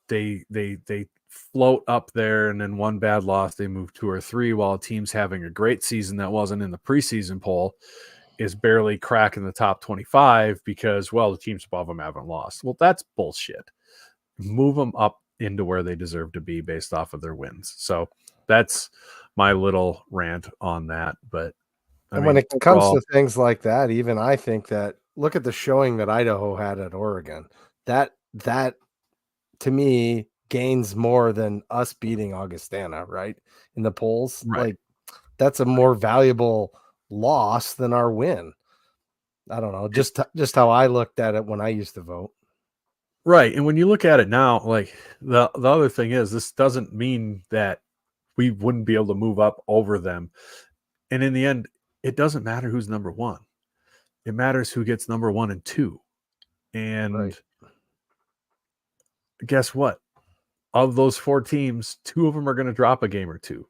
they float up there, and then one bad loss, they move 2 or 3, while a team's having a great season that wasn't in the preseason poll is barely cracking the top 25 because, well, the teams above them haven't lost. Well, that's bullshit. Move them up into where they deserve to be based off of their wins. So that's my little rant on that. But And when it comes to things like that, even I think that look at the showing that Idaho had at Oregon. That to me gains more than us beating Augustana, right? In the polls. Right. Like that's a more valuable loss than our win. I don't know, just how I looked at it when I used to vote. Right. And when you look at it now, like the other thing is this doesn't mean that we wouldn't be able to move up over them. And in the end, it doesn't matter who's number one. It matters who gets number 1 and 2. And guess what? Of those 4 teams, 2 of them are going to drop a game or 2.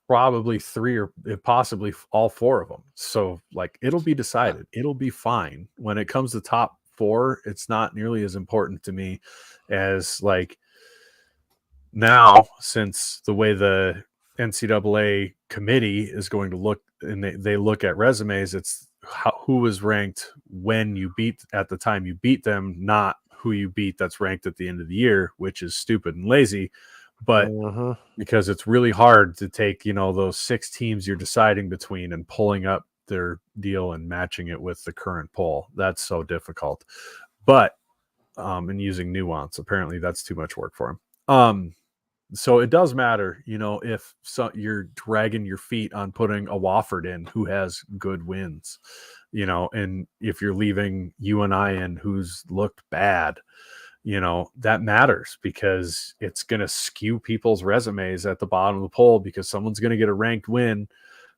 Probably 3 or possibly all 4 of them. So like it'll be decided. It'll be fine. When it comes to top 4, it's not nearly as important to me as like now, since the way the NCAA committee is going to look and they look at resumes, it's who was ranked when you beat at the time you beat them, not who you beat that's ranked at the end of the year, which is stupid and lazy. But because it's really hard to take, those 6 teams you're deciding between and pulling up their deal and matching it with the current poll. That's so difficult. But and using nuance, apparently that's too much work for him. So it does matter, if you're dragging your feet on putting a Wofford in who has good wins, and if you're leaving UNI in who's looked bad, that matters because it's going to skew people's resumes at the bottom of the poll because someone's going to get a ranked win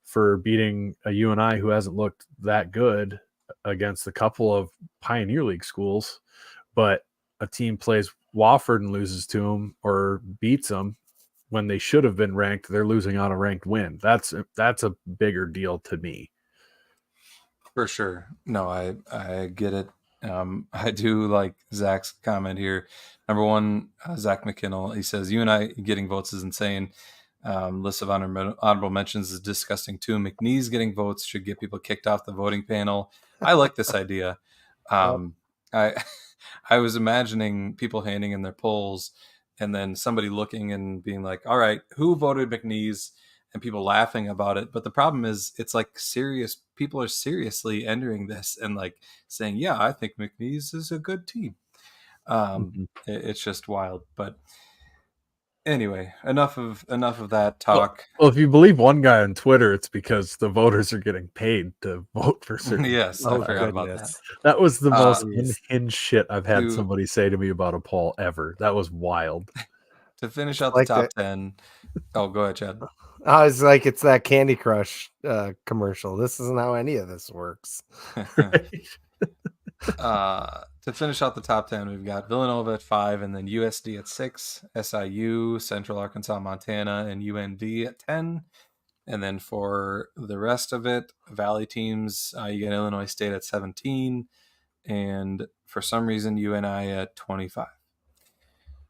for beating a UNI who hasn't looked that good against a couple of Pioneer League schools, but a team plays Wofford and loses to them or beats them when they should have been ranked. They're losing on a ranked win. That's a bigger deal to me. For sure. No, I get it. I do like Zach's comment here. Number 1, Zach McKinnell. He says, UNI getting votes is insane. List of honorable mentions is disgusting too. McNeese getting votes should get people kicked off the voting panel. I like this idea. I was imagining people handing in their polls and then somebody looking and being like, all right, who voted McNeese? And people laughing about it. But the problem is it's like serious. People are seriously entering this and like saying, yeah, I think McNeese is a good team. It's just wild. But anyway, enough of that talk. Well, if you believe one guy on Twitter, it's because the voters are getting paid to vote for certain. Yes, I forgot about that. That was the most unhinged shit I've had somebody say to me about a poll ever. That was wild. To finish out the top 10. Oh, go ahead, Chad. I was like, it's that Candy Crush commercial. This isn't how any of this works. To finish out the top 10, we've got Villanova at 5, and then USD at 6, SIU, Central Arkansas, Montana, and UND at 10. And then for the rest of it, Valley teams, you get Illinois State at 17, and for some reason, UNI at 25.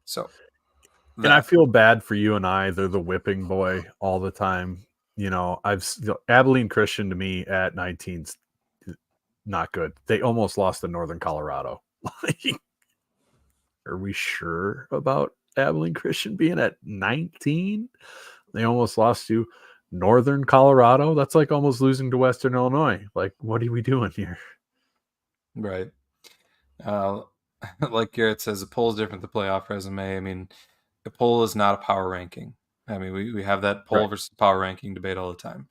So. And I feel bad for UNI. They're the whipping boy all the time. Abilene Christian to me at 19's not good. They almost lost to Northern Colorado. Are we sure about Abilene Christian being at 19? They almost lost to Northern Colorado. That's like almost losing to Western Illinois. Like, what are we doing here? Right. Like Garrett says, the poll is different than the playoff resume. I mean, the poll is not a power ranking. I mean, we have that poll versus power ranking debate all the time.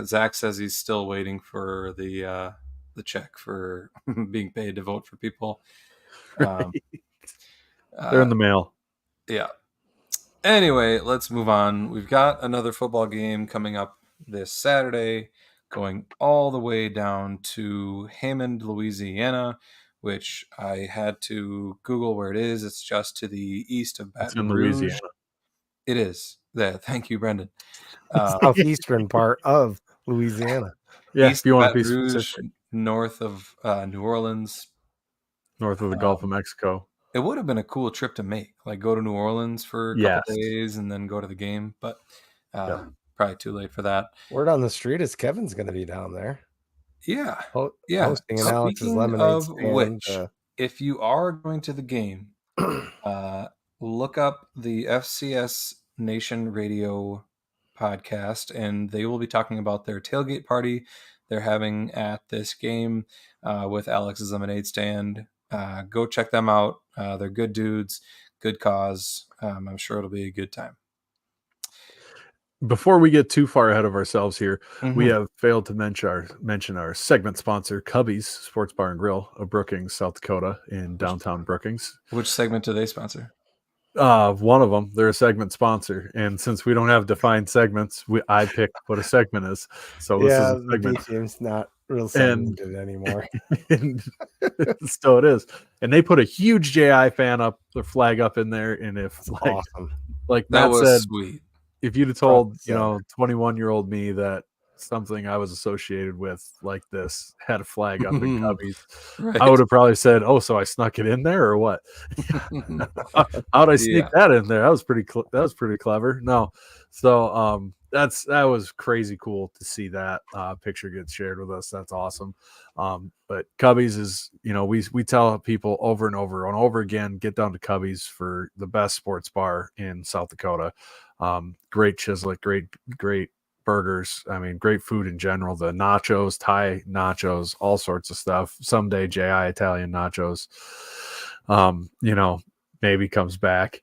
Zach says he's still waiting for the check for being paid to vote for people. They're in the mail. Yeah. Anyway, let's move on. We've got another football game coming up this Saturday, going all the way down to Hammond, Louisiana, which I had to Google where it is. It's just to the east of Baton Rouge. Louisiana. It is. There. Thank you, Brendan. Southeastern part of Louisiana. Yeah, east of Baton Rouge, north of New Orleans. North of the Gulf of Mexico. It would have been a cool trip to make, like go to New Orleans for a couple days and then go to the game, but probably too late for that. Word on the street is Kevin's going to be down there. Yeah. Hosting an Alex's Lemonade stand. Which, if you are going to the game, look up the FCS Nation Radio podcast, and they will be talking about their tailgate party they're having at this game with Alex's Lemonade Stand. Go check them out. They're good dudes, good cause. I'm sure it'll be a good time. Before we get too far ahead of ourselves here, Mm-hmm. we have failed to mention our segment sponsor, Cubby's Sports Bar and Grill of Brookings, South Dakota, in downtown Brookings. Which segment do they sponsor? One of them. They're a segment sponsor, and since we don't have defined segments, I picked what a segment is. So this is a segment. The game's not real segmented anymore. And so it is. And they put a huge JI fan up, the flag up in there, and if awesome, like that Matt was said, sweet. If you'd have told 21-year-old me that something I was associated with like this had a flag up in Cubby's, right. I would have probably said, "Oh, so I snuck it in there, or what? How'd I sneak that in there? That was pretty clever." No, so that was crazy cool to see that picture get shared with us. That's awesome. But Cubby's is, we tell people over and over and over again, get down to Cubby's for the best sports bar in South Dakota. Great chisel, great burgers. I mean, great food in general. The nachos, Thai nachos, all sorts of stuff. Someday JI Italian nachos, maybe comes back.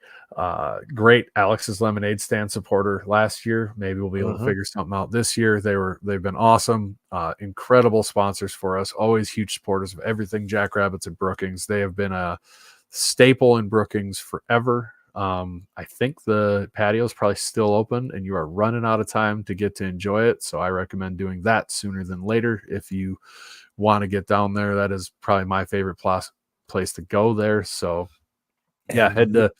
Great Alex's Lemonade Stand supporter last year. Maybe we'll be able to figure something out this year. They've been awesome. Incredible sponsors for us. Always huge supporters of everything Jackrabbits and Brookings. They have been a staple in Brookings forever. I think the patio is probably still open and you are running out of time to get to enjoy it. So I recommend doing that sooner than later. If you want to get down there, that is probably my favorite place to go there. So head to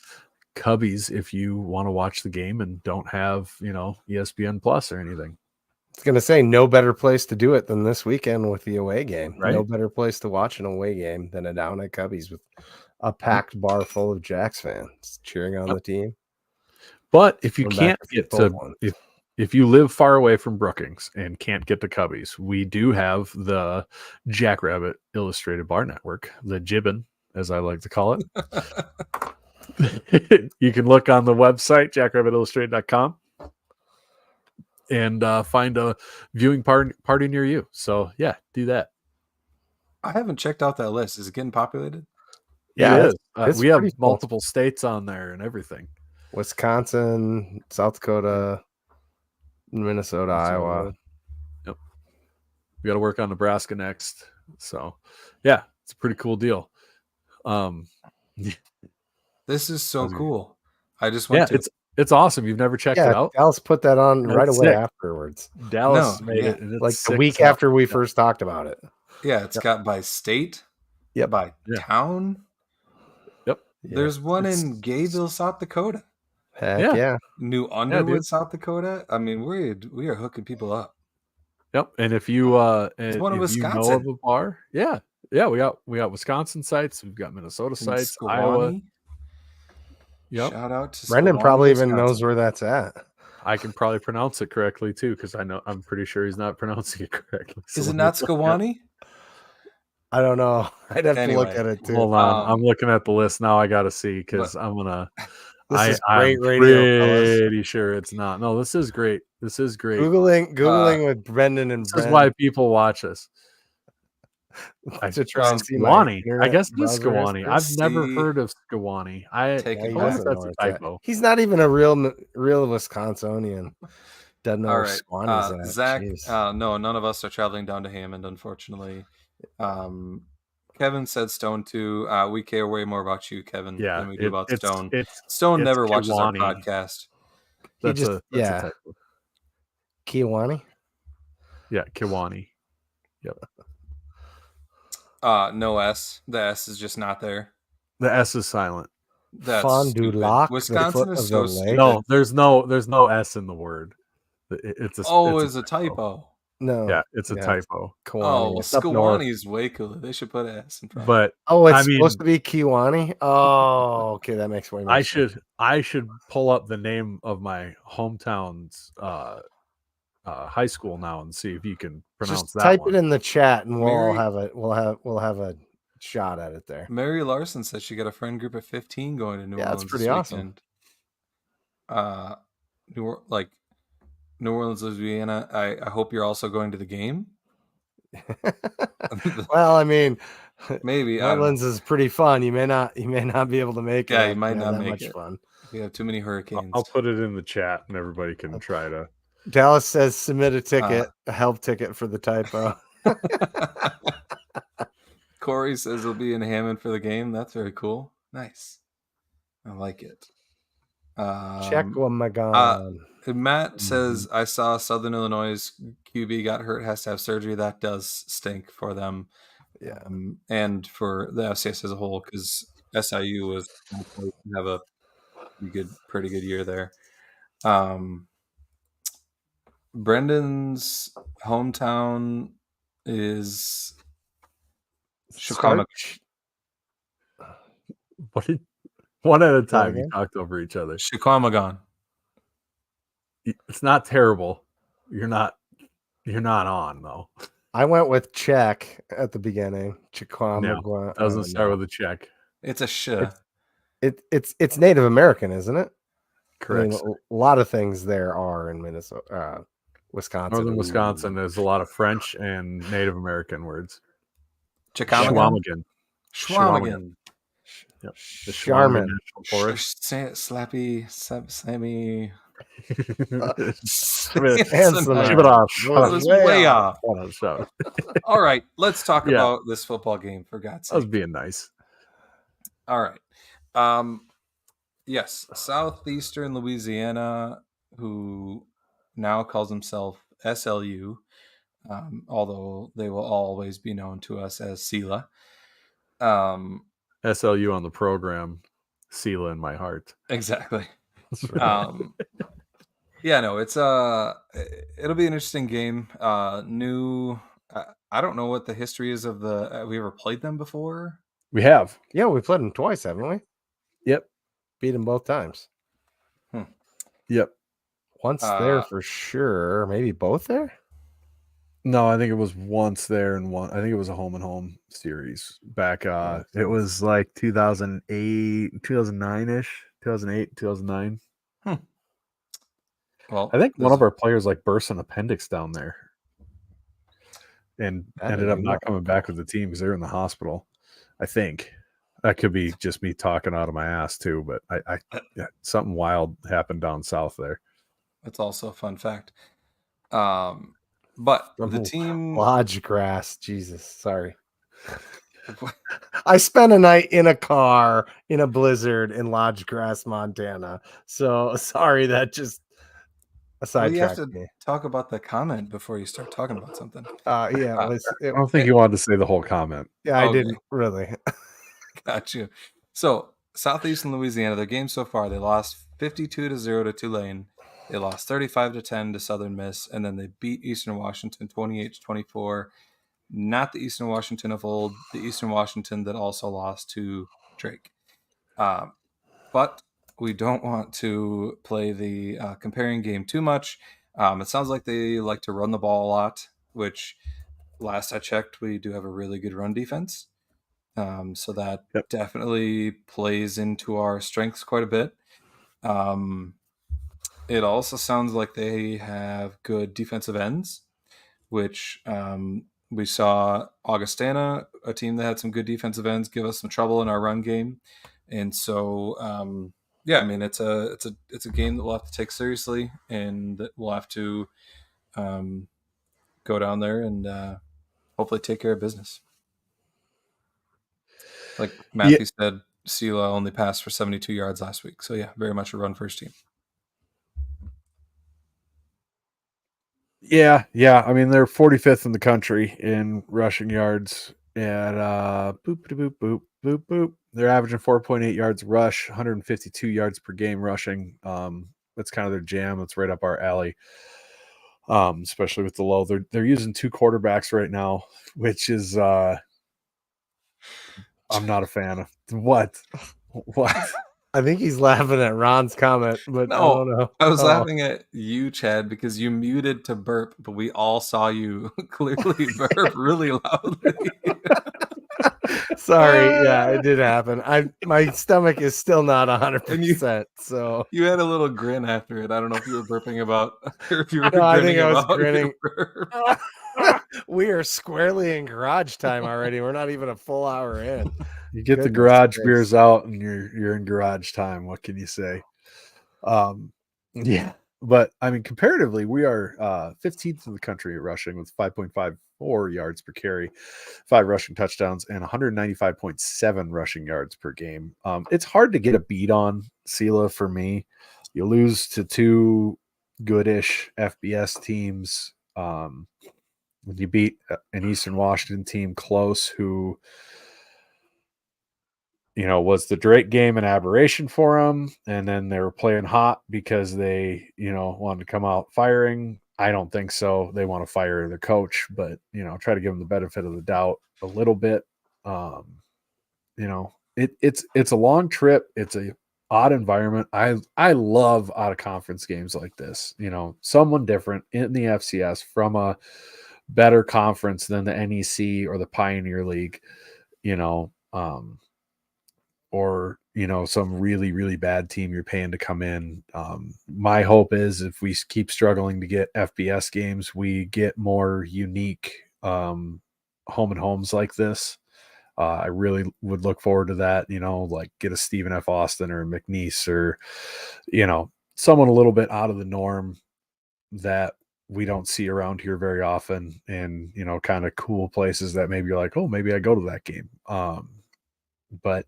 Cubby's if you want to watch the game and don't have, ESPN Plus or anything. I was going to say, no better place to do it than this weekend with the away game. Right? No better place to watch an away game than a down at Cubby's with a packed bar full of Jacks fans cheering on the team. But if you can't get to, if you live far away from Brookings and can't get to Cubby's, we do have the Jackrabbit Illustrated Bar Network, the Jibbin, as I like to call it. You can look on the website, jackrabbitillustrated.com, and find a viewing party near you. So, do that. I haven't checked out that list. Is it getting populated? Yeah, it is. We have multiple states on there and everything. Wisconsin, South Dakota, Minnesota, Iowa. Yep. We got to work on Nebraska next. So, it's a pretty cool deal. This is so cool. I just went to it's awesome. You've never checked it out? Dallas put that on right away afterwards. Dallas made it. And like the week after we first talked about it. Yeah, it's got by state. Yep. By town. Yep. There's one in Gayville, South Dakota. Heck yeah. New Underwood, South Dakota. I mean, we are hooking people up. Yep. And if you it's one of Wisconsin. You know of a bar, we got Wisconsin sites, we've got Minnesota sites, Iowa. Yep. Shout out to Brendan probably even knows where that's at. I can probably pronounce it correctly too, because I'm pretty sure he's not pronouncing it correctly. Is it not Squawani? I don't know. I'd have to look at it too. Hold on. I'm looking at the list now. I got to see because I'm gonna. This is great radio. Pretty sure it's not. No, this is great. This is great. Googling with Brendan and this is why people watch us. Squawani. I guess it is Squawani. I've never heard of Squawani. I wonder if that's a typo. He's not even a real Wisconsinian. Doesn't know where Squawani's at. Zach, no, none of us are traveling down to Hammond, unfortunately. Kevin said Stone too. We care way more about you, Kevin, than we do about Stone. Stone never watches our podcast. That's a typo. Kiwani? Yeah, Kiwani. Yep. No S. The S is just not there. The S is silent. That's Fond du lac. Wisconsin is so stupid. No, there's no S in the word. It's a typo. No. Yeah, it's a typo. Squawani is way cooler. They should put an S in front. But it's supposed to be Kiwani. Oh, okay, that makes way more sense. I should pull up the name of my hometown's high school now and see if you can pronounce just that. Type it in the chat and we'll have a shot at it there. Mary Larson says she got a friend group of 15 going to New Orleans. That's pretty awesome. New Orleans, Louisiana. I hope you're also going to the game. Well, I mean, maybe New Orleans is pretty fun. You may not be able to make it. Yeah, you might not that make much it. fun. We have too many hurricanes. I'll put it in the chat and everybody can try to. Dallas says submit a ticket, a help ticket for the typo. Corey says he'll be in Hammond for the game. That's very cool. Nice. I like it. Check what my god. Matt says, I saw Southern Illinois QB got hurt, has to have surgery. That does stink for them. Yeah. And for the FCS as a whole, because SIU was have a pretty good year there. Brendan's hometown is Chicago. One at a time. You talked over each other. Chiquamagon. It's not terrible. You're not on though. I went with check at the beginning. Chiquamagon. No, doesn't start with a check. It's a sh. It's Native American, isn't it? Correct. I mean, a lot of things there are in Minnesota, Wisconsin. Northern Wisconsin, there's a lot of French and Native American words. Schwamagan. Yep. The Charmin. Slappy. Way off. All right, let's talk about this football game, for God's sake. I was being nice. All right. Yes, Southeastern Louisiana, who now calls himself SLU, although they will always be known to us as SELA. SLU on the program, SELA in my heart. Exactly. Yeah, no, it'll be an interesting game. I don't know what the history is of the. Have we ever played them before? We have. Yeah, we played them twice, haven't we? Yep. Beat them both times. Yep. Once there for sure. Maybe both there? No, I think it was once there and one. I think it was a home and home series back. It was like 2008, 2009-ish, 2008, 2009. Well, I think one of our players like burst an appendix down there and ended up not coming back with the team because they were in the hospital. I think that could be just me talking out of my ass too, but I something wild happened down south there. That's also a fun fact. But the team Lodge Grass, Jesus, sorry. I spent a night in a car in a blizzard in Lodge Grass, Montana. So sorry, that just aside. You have to talk about the comment before you start talking about something. I don't think you wanted to say the whole comment. Yeah, I didn't really. Got you. So Southeastern Louisiana, their game so far, they lost 52-0 to Tulane. They lost 35-10 to Southern Miss, and then they beat Eastern Washington 28-24. Not the Eastern Washington of old, the Eastern Washington that also lost to Drake. But we don't want to play the comparing game too much. It sounds like they like to run the ball a lot, which last I checked, we do have a really good run defense. So that definitely plays into our strengths quite a bit. It also sounds like they have good defensive ends, which we saw Augustana, a team that had some good defensive ends, give us some trouble in our run game. And so, I mean, it's a game that we'll have to take seriously, and that we'll have to go down there and hopefully take care of business. Like Matthew said, Sela only passed for 72 yards last week. So, yeah, very much a run-first team. Yeah. I mean, they're 45th in the country in rushing yards, and boop. They're averaging 4.8 yards rush, 152 yards per game rushing. That's kind of their jam. It's right up our alley, especially with the low. They're using two quarterbacks right now, which is I'm not a fan of. What? I think he's laughing at Ron's comment, but no, I don't know. I was laughing at you, Chad, because you muted to burp, but we all saw you clearly burp really loudly. Sorry, yeah, it did happen. My stomach is still not 100%. So You had a little grin after it. I don't know if you were burping about, or if you were no, I think grinning I was about grinning. your burp. We are squarely in garage time already. We're not even a full hour in. You get the Goodness garage gracious. beers out, and you're in garage time. What can you say? Yeah, but I mean, comparatively, we are 15th in the country at rushing with 5.54 yards per carry, 5 rushing touchdowns, and 195.7 rushing yards per game. It's hard to get a beat on Sela for me. You lose to 2 goodish FBS teams. When you beat an Eastern Washington team close, who was the Drake game an aberration for them? And then they were playing hot because they, wanted to come out firing. I don't think so. They want to fire the coach, but, try to give them the benefit of the doubt a little bit. It's a long trip. It's a odd environment. I love out of conference games like this, someone different in the FCS from a better conference than the NEC or the Pioneer League, or some really really bad team you're paying to come in. My hope is if we keep struggling to get FBS games, we get more unique home and homes like this. I really would look forward to that, like get a Stephen F. Austin or McNeese or someone a little bit out of the norm that we don't see around here very often, and kind of cool places that maybe you're like, oh, maybe I go to that game. But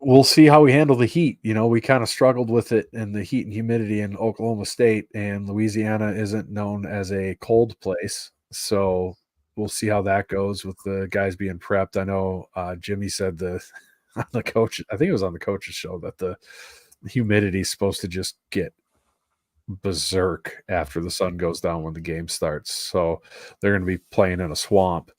we'll see how we handle the heat. We kind of struggled with it in the heat and humidity in Oklahoma State, and Louisiana isn't known as a cold place. So we'll see how that goes with the guys being prepped. I know Jimmy said on the coach, I think it was on the coach's show, that the humidity is supposed to just get berserk after the sun goes down when the game starts. So they're going to be playing in a swamp.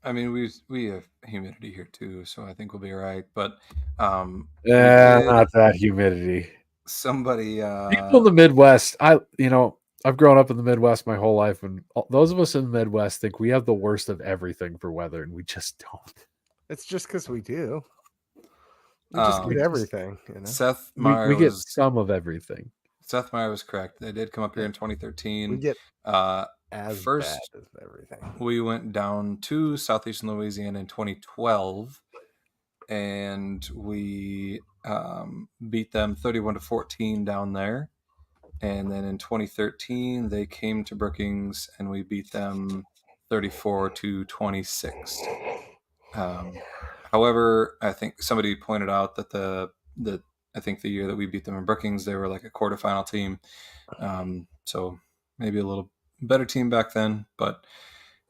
I mean, we have humidity here too, so I think we'll be all right. But not that humidity. Somebody people in the Midwest, I've grown up in the Midwest my whole life, and those of us in the Midwest think we have the worst of everything for weather, and we just don't. It's just because we do. We just get everything. Seth Meyer we get some of everything. Seth Meyer was correct. They did come up here in 2013. We get as first bad as everything. We went down to Southeastern Louisiana in 2012, and we beat them 31-14 down there. And then in 2013, they came to Brookings, and we beat them 34-26. However, I think somebody pointed out that I think the year that we beat them in Brookings, they were like a quarterfinal team. So maybe a little better team back then, but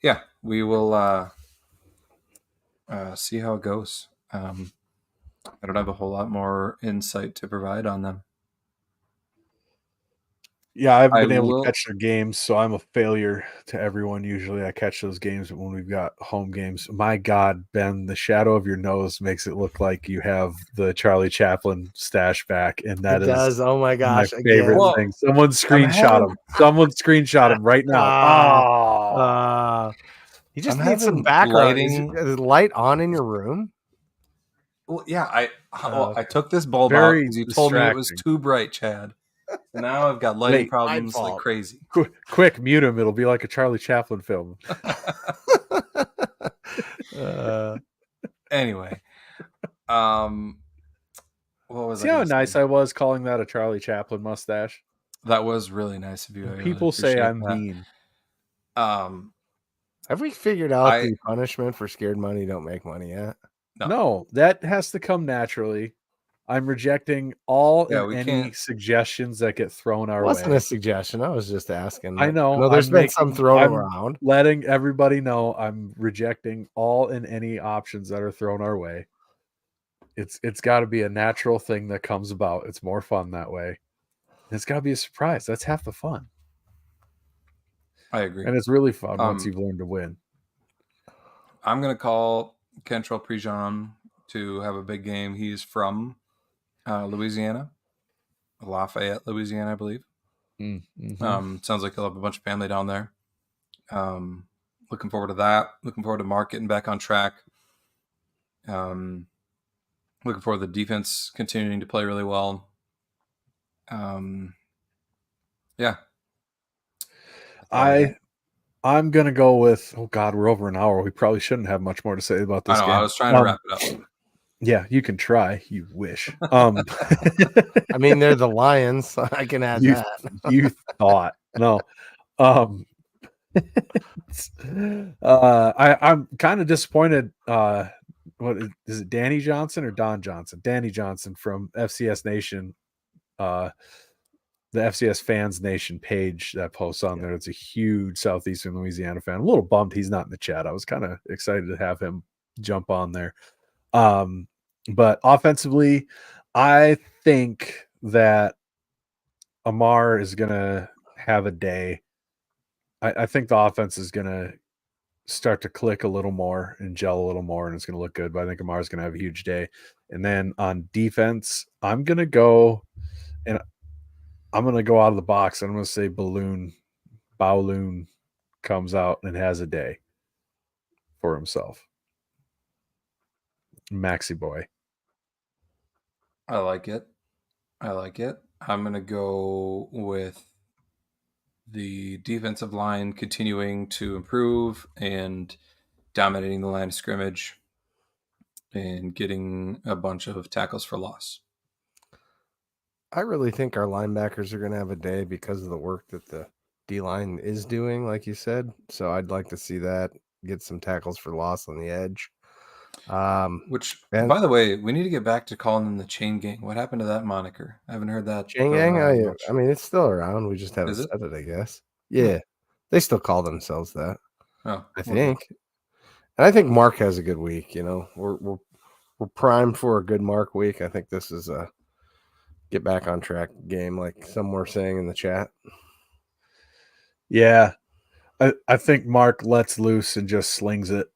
yeah, we will see how it goes. I don't have a whole lot more insight to provide on them. Yeah, I've been able to catch their games, so I'm a failure to everyone. Usually I catch those games when we've got home games. My God, Ben, the shadow of your nose makes it look like you have the Charlie Chaplin stash back, and that is oh my gosh, my favorite thing. Someone screenshot him. Someone screenshot him right now. You just need some background. Is the light on in your room? Well, yeah, I took this bulb out because you told me it was too bright, Chad. Now I've got lighting problems like crazy. Quick, mute him. It'll be like a Charlie Chaplin film. Anyway, what was See how nice I was calling that a Charlie Chaplin mustache? That was really nice of you. People say I'm mean. Have we figured out the punishment for scared money don't make money yet? No, that has to come naturally. I'm rejecting all any suggestions that get thrown our way. It wasn't a suggestion. I was just asking. I know. There's been some thrown around. Letting everybody know I'm rejecting all and any options that are thrown our way. It's got to be a natural thing that comes about. It's more fun that way. It's got to be a surprise. That's half the fun. I agree. And it's really fun once you've learned to win. I'm going to call Kentrell Prejean to have a big game. He's from Louisiana, Lafayette, Louisiana, I believe. Mm-hmm. Sounds like he'll have a bunch of family down there. looking forward to that. Looking forward to Mark getting back on track. Looking forward to the defense continuing to play really well. Yeah. I'm gonna go with. Oh God, we're over an hour. We probably shouldn't have much more to say about this I know. game. I was trying to wrap it up. Yeah, you can try. You wish. I mean, they're the Lions. So I can add that. You thought no. I'm kind of disappointed. What is it? Danny Johnson or Don Johnson? Danny Johnson from FCS Nation. The FCS Fans Nation page that posts on there. It's a huge Southeastern Louisiana fan. I'm a little bummed he's not in the chat. I was kind of excited to have him jump on there. But offensively, I think that Amar is going to have a day. I think the offense is going to start to click a little more and gel a little more, and it's going to look good. But I think Amar is going to have a huge day. And then on defense, I'm going to go out of the box. I'm going to say Baoloon comes out and has a day for himself. Maxi boy. I like it. I'm going to go with the defensive line continuing to improve and dominating the line of scrimmage and getting a bunch of tackles for loss. I really think our linebackers are going to have a day because of the work that the D-line is doing, like you said. So I'd like to see that, get some tackles for loss on the edge. By the way, we need to get back to calling them the Chain Gang. What happened to that moniker? I haven't heard that. Chain Gang? I mean, it's still around. We just haven't said it, I guess. Yeah. They still call themselves that. Oh, I think. And I think Mark has a good week. You know, we're primed for a good Mark week. I think this is a get back on track game, like some were saying in the chat. Yeah. I think Mark lets loose and just slings it.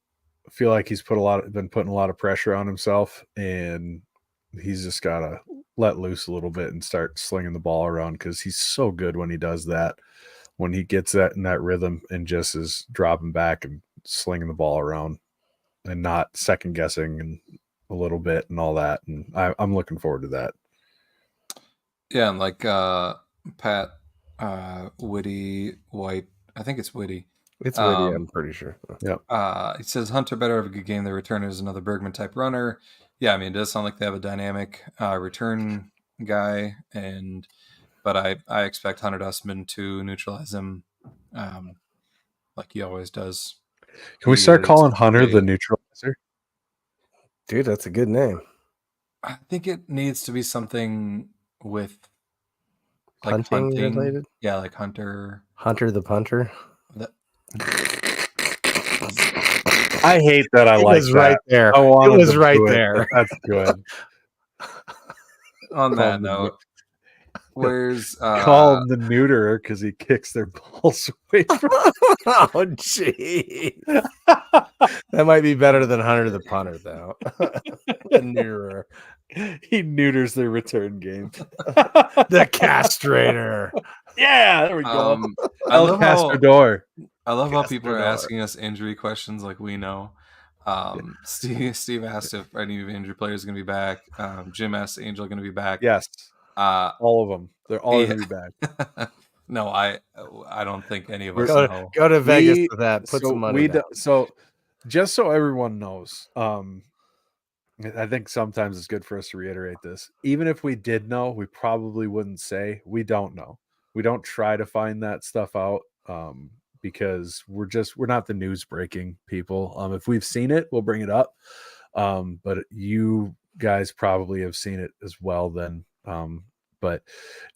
I feel like he's been putting a lot of pressure on himself, and he's just got to let loose a little bit and start slinging the ball around, because he's so good when he does that, when he gets that in that rhythm and just is dropping back and slinging the ball around and not second guessing and a little bit and all that. And I'm looking forward to that. Yeah, and like Pat Whitty White, I think it's Whitty. It's Whitty, I'm pretty sure. Yeah. He says Hunter better have a good game. The returner is another Bergman type runner. Yeah, I mean, it does sound like they have a dynamic return guy, but I expect Hunter Dustman to neutralize him like he always does. Can we start calling Hunter the neutralizer? Dude, that's a good name. I think it needs to be something with like hunting related. Yeah, like Hunter the punter. I hate that. I like that. Right there. It was right there. That's good. On that note, where's call him the neuterer because he kicks their balls away from oh, gee. That might be better than Hunter the punter, though. The neuterer. He neuters their return game. The castrator. Yeah, there we go. I love how people are asking us injury questions like we know. Steve asked if any of the injured players are going to be back. Jim asked Angel going to be back. Yes. All of them. They're all going to be back. No, I don't think any of us know. Go to Vegas for that. Put some money down. So just so everyone knows, I think sometimes it's good for us to reiterate this. Even if we did know, we probably wouldn't say we don't know. We don't try to find that stuff out because we're not the news breaking people. If we've seen it, we'll bring it up. But you guys probably have seen it as well then. But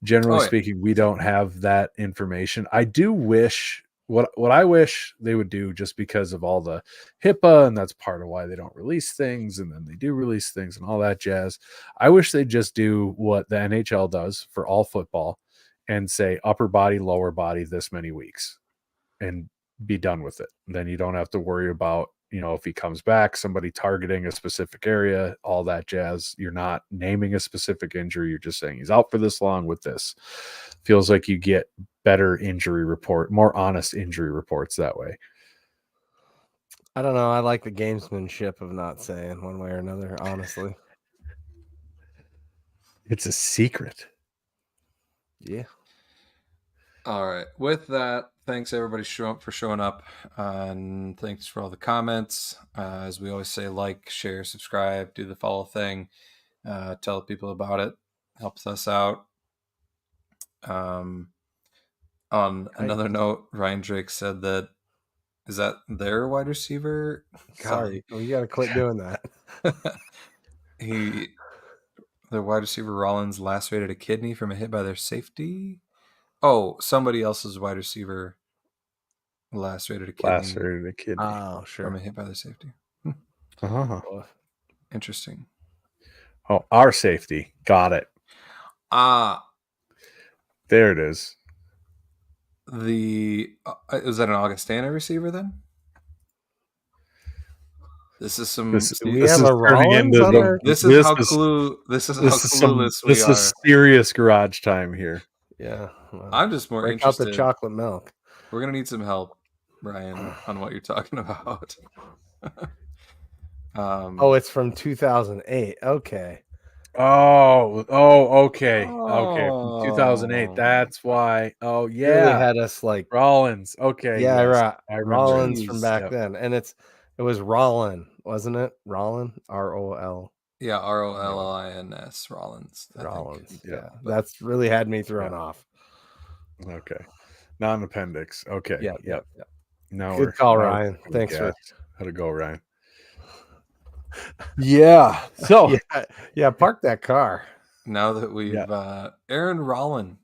generally speaking, we don't have that information. I do wish what I wish they would do, just because of all the HIPAA, and that's part of why they don't release things, and then they do release things and all that jazz. I wish they'd just do what the NHL does for all football and say upper body, lower body, this many weeks, and be done with it. Then you don't have to worry about, if he comes back, somebody targeting a specific area, all that jazz. You're not naming a specific injury. You're just saying he's out for this long with this. Feels like you get better injury report, more honest injury reports that way. I don't know. I like the gamesmanship of not saying one way or another, honestly. It's a secret. Yeah. All right. With that, thanks everybody for showing up, and thanks for all the comments. As we always say, like, share, subscribe, do the follow thing, tell people about it. Helps us out. On another note, Ryan Drake said that is that their wide receiver? Sorry, You got to quit doing that. Their wide receiver Rollins lacerated a kidney from a hit by their safety. Oh, somebody else's wide receiver lacerated a kidney Oh, sure. from a hit by their safety. Uh-huh. Interesting. Oh, our safety. Got it. There it is. Is that an Augustana receiver then? This is some. This is how clueless we are. This is serious garage time here. Yeah, well, I'm just more break interested. out the chocolate milk. We're gonna need some help, Brian, on what you're talking about. It's from 2008. Okay. Okay. From 2008. That's why. Oh, yeah. Really had us like Rollins. Okay. Yeah, yes. right. I remember. Rollins from back then, and it was Rollin, wasn't it? Rollin, ROL. Yeah, ROLLINS, Rollins. Rollins. Yeah, that's really had me thrown off. Okay, non-appendix. Okay. Yep. Now Good call, Ryan. Thanks for how'd it go, Ryan? Yeah. So park that car. Now that we've Aaron Rollin.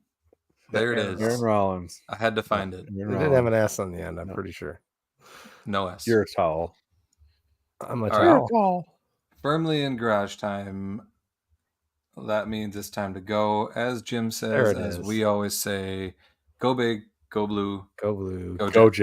There it is. Aaron Rollins. I had to find it. It didn't have an S on the end, I'm pretty sure. No S. You're a towel. I'm a towel. Firmly in garage time. That means it's time to go. As Jim says, as we always say, go big, go blue, go blue, go Jack.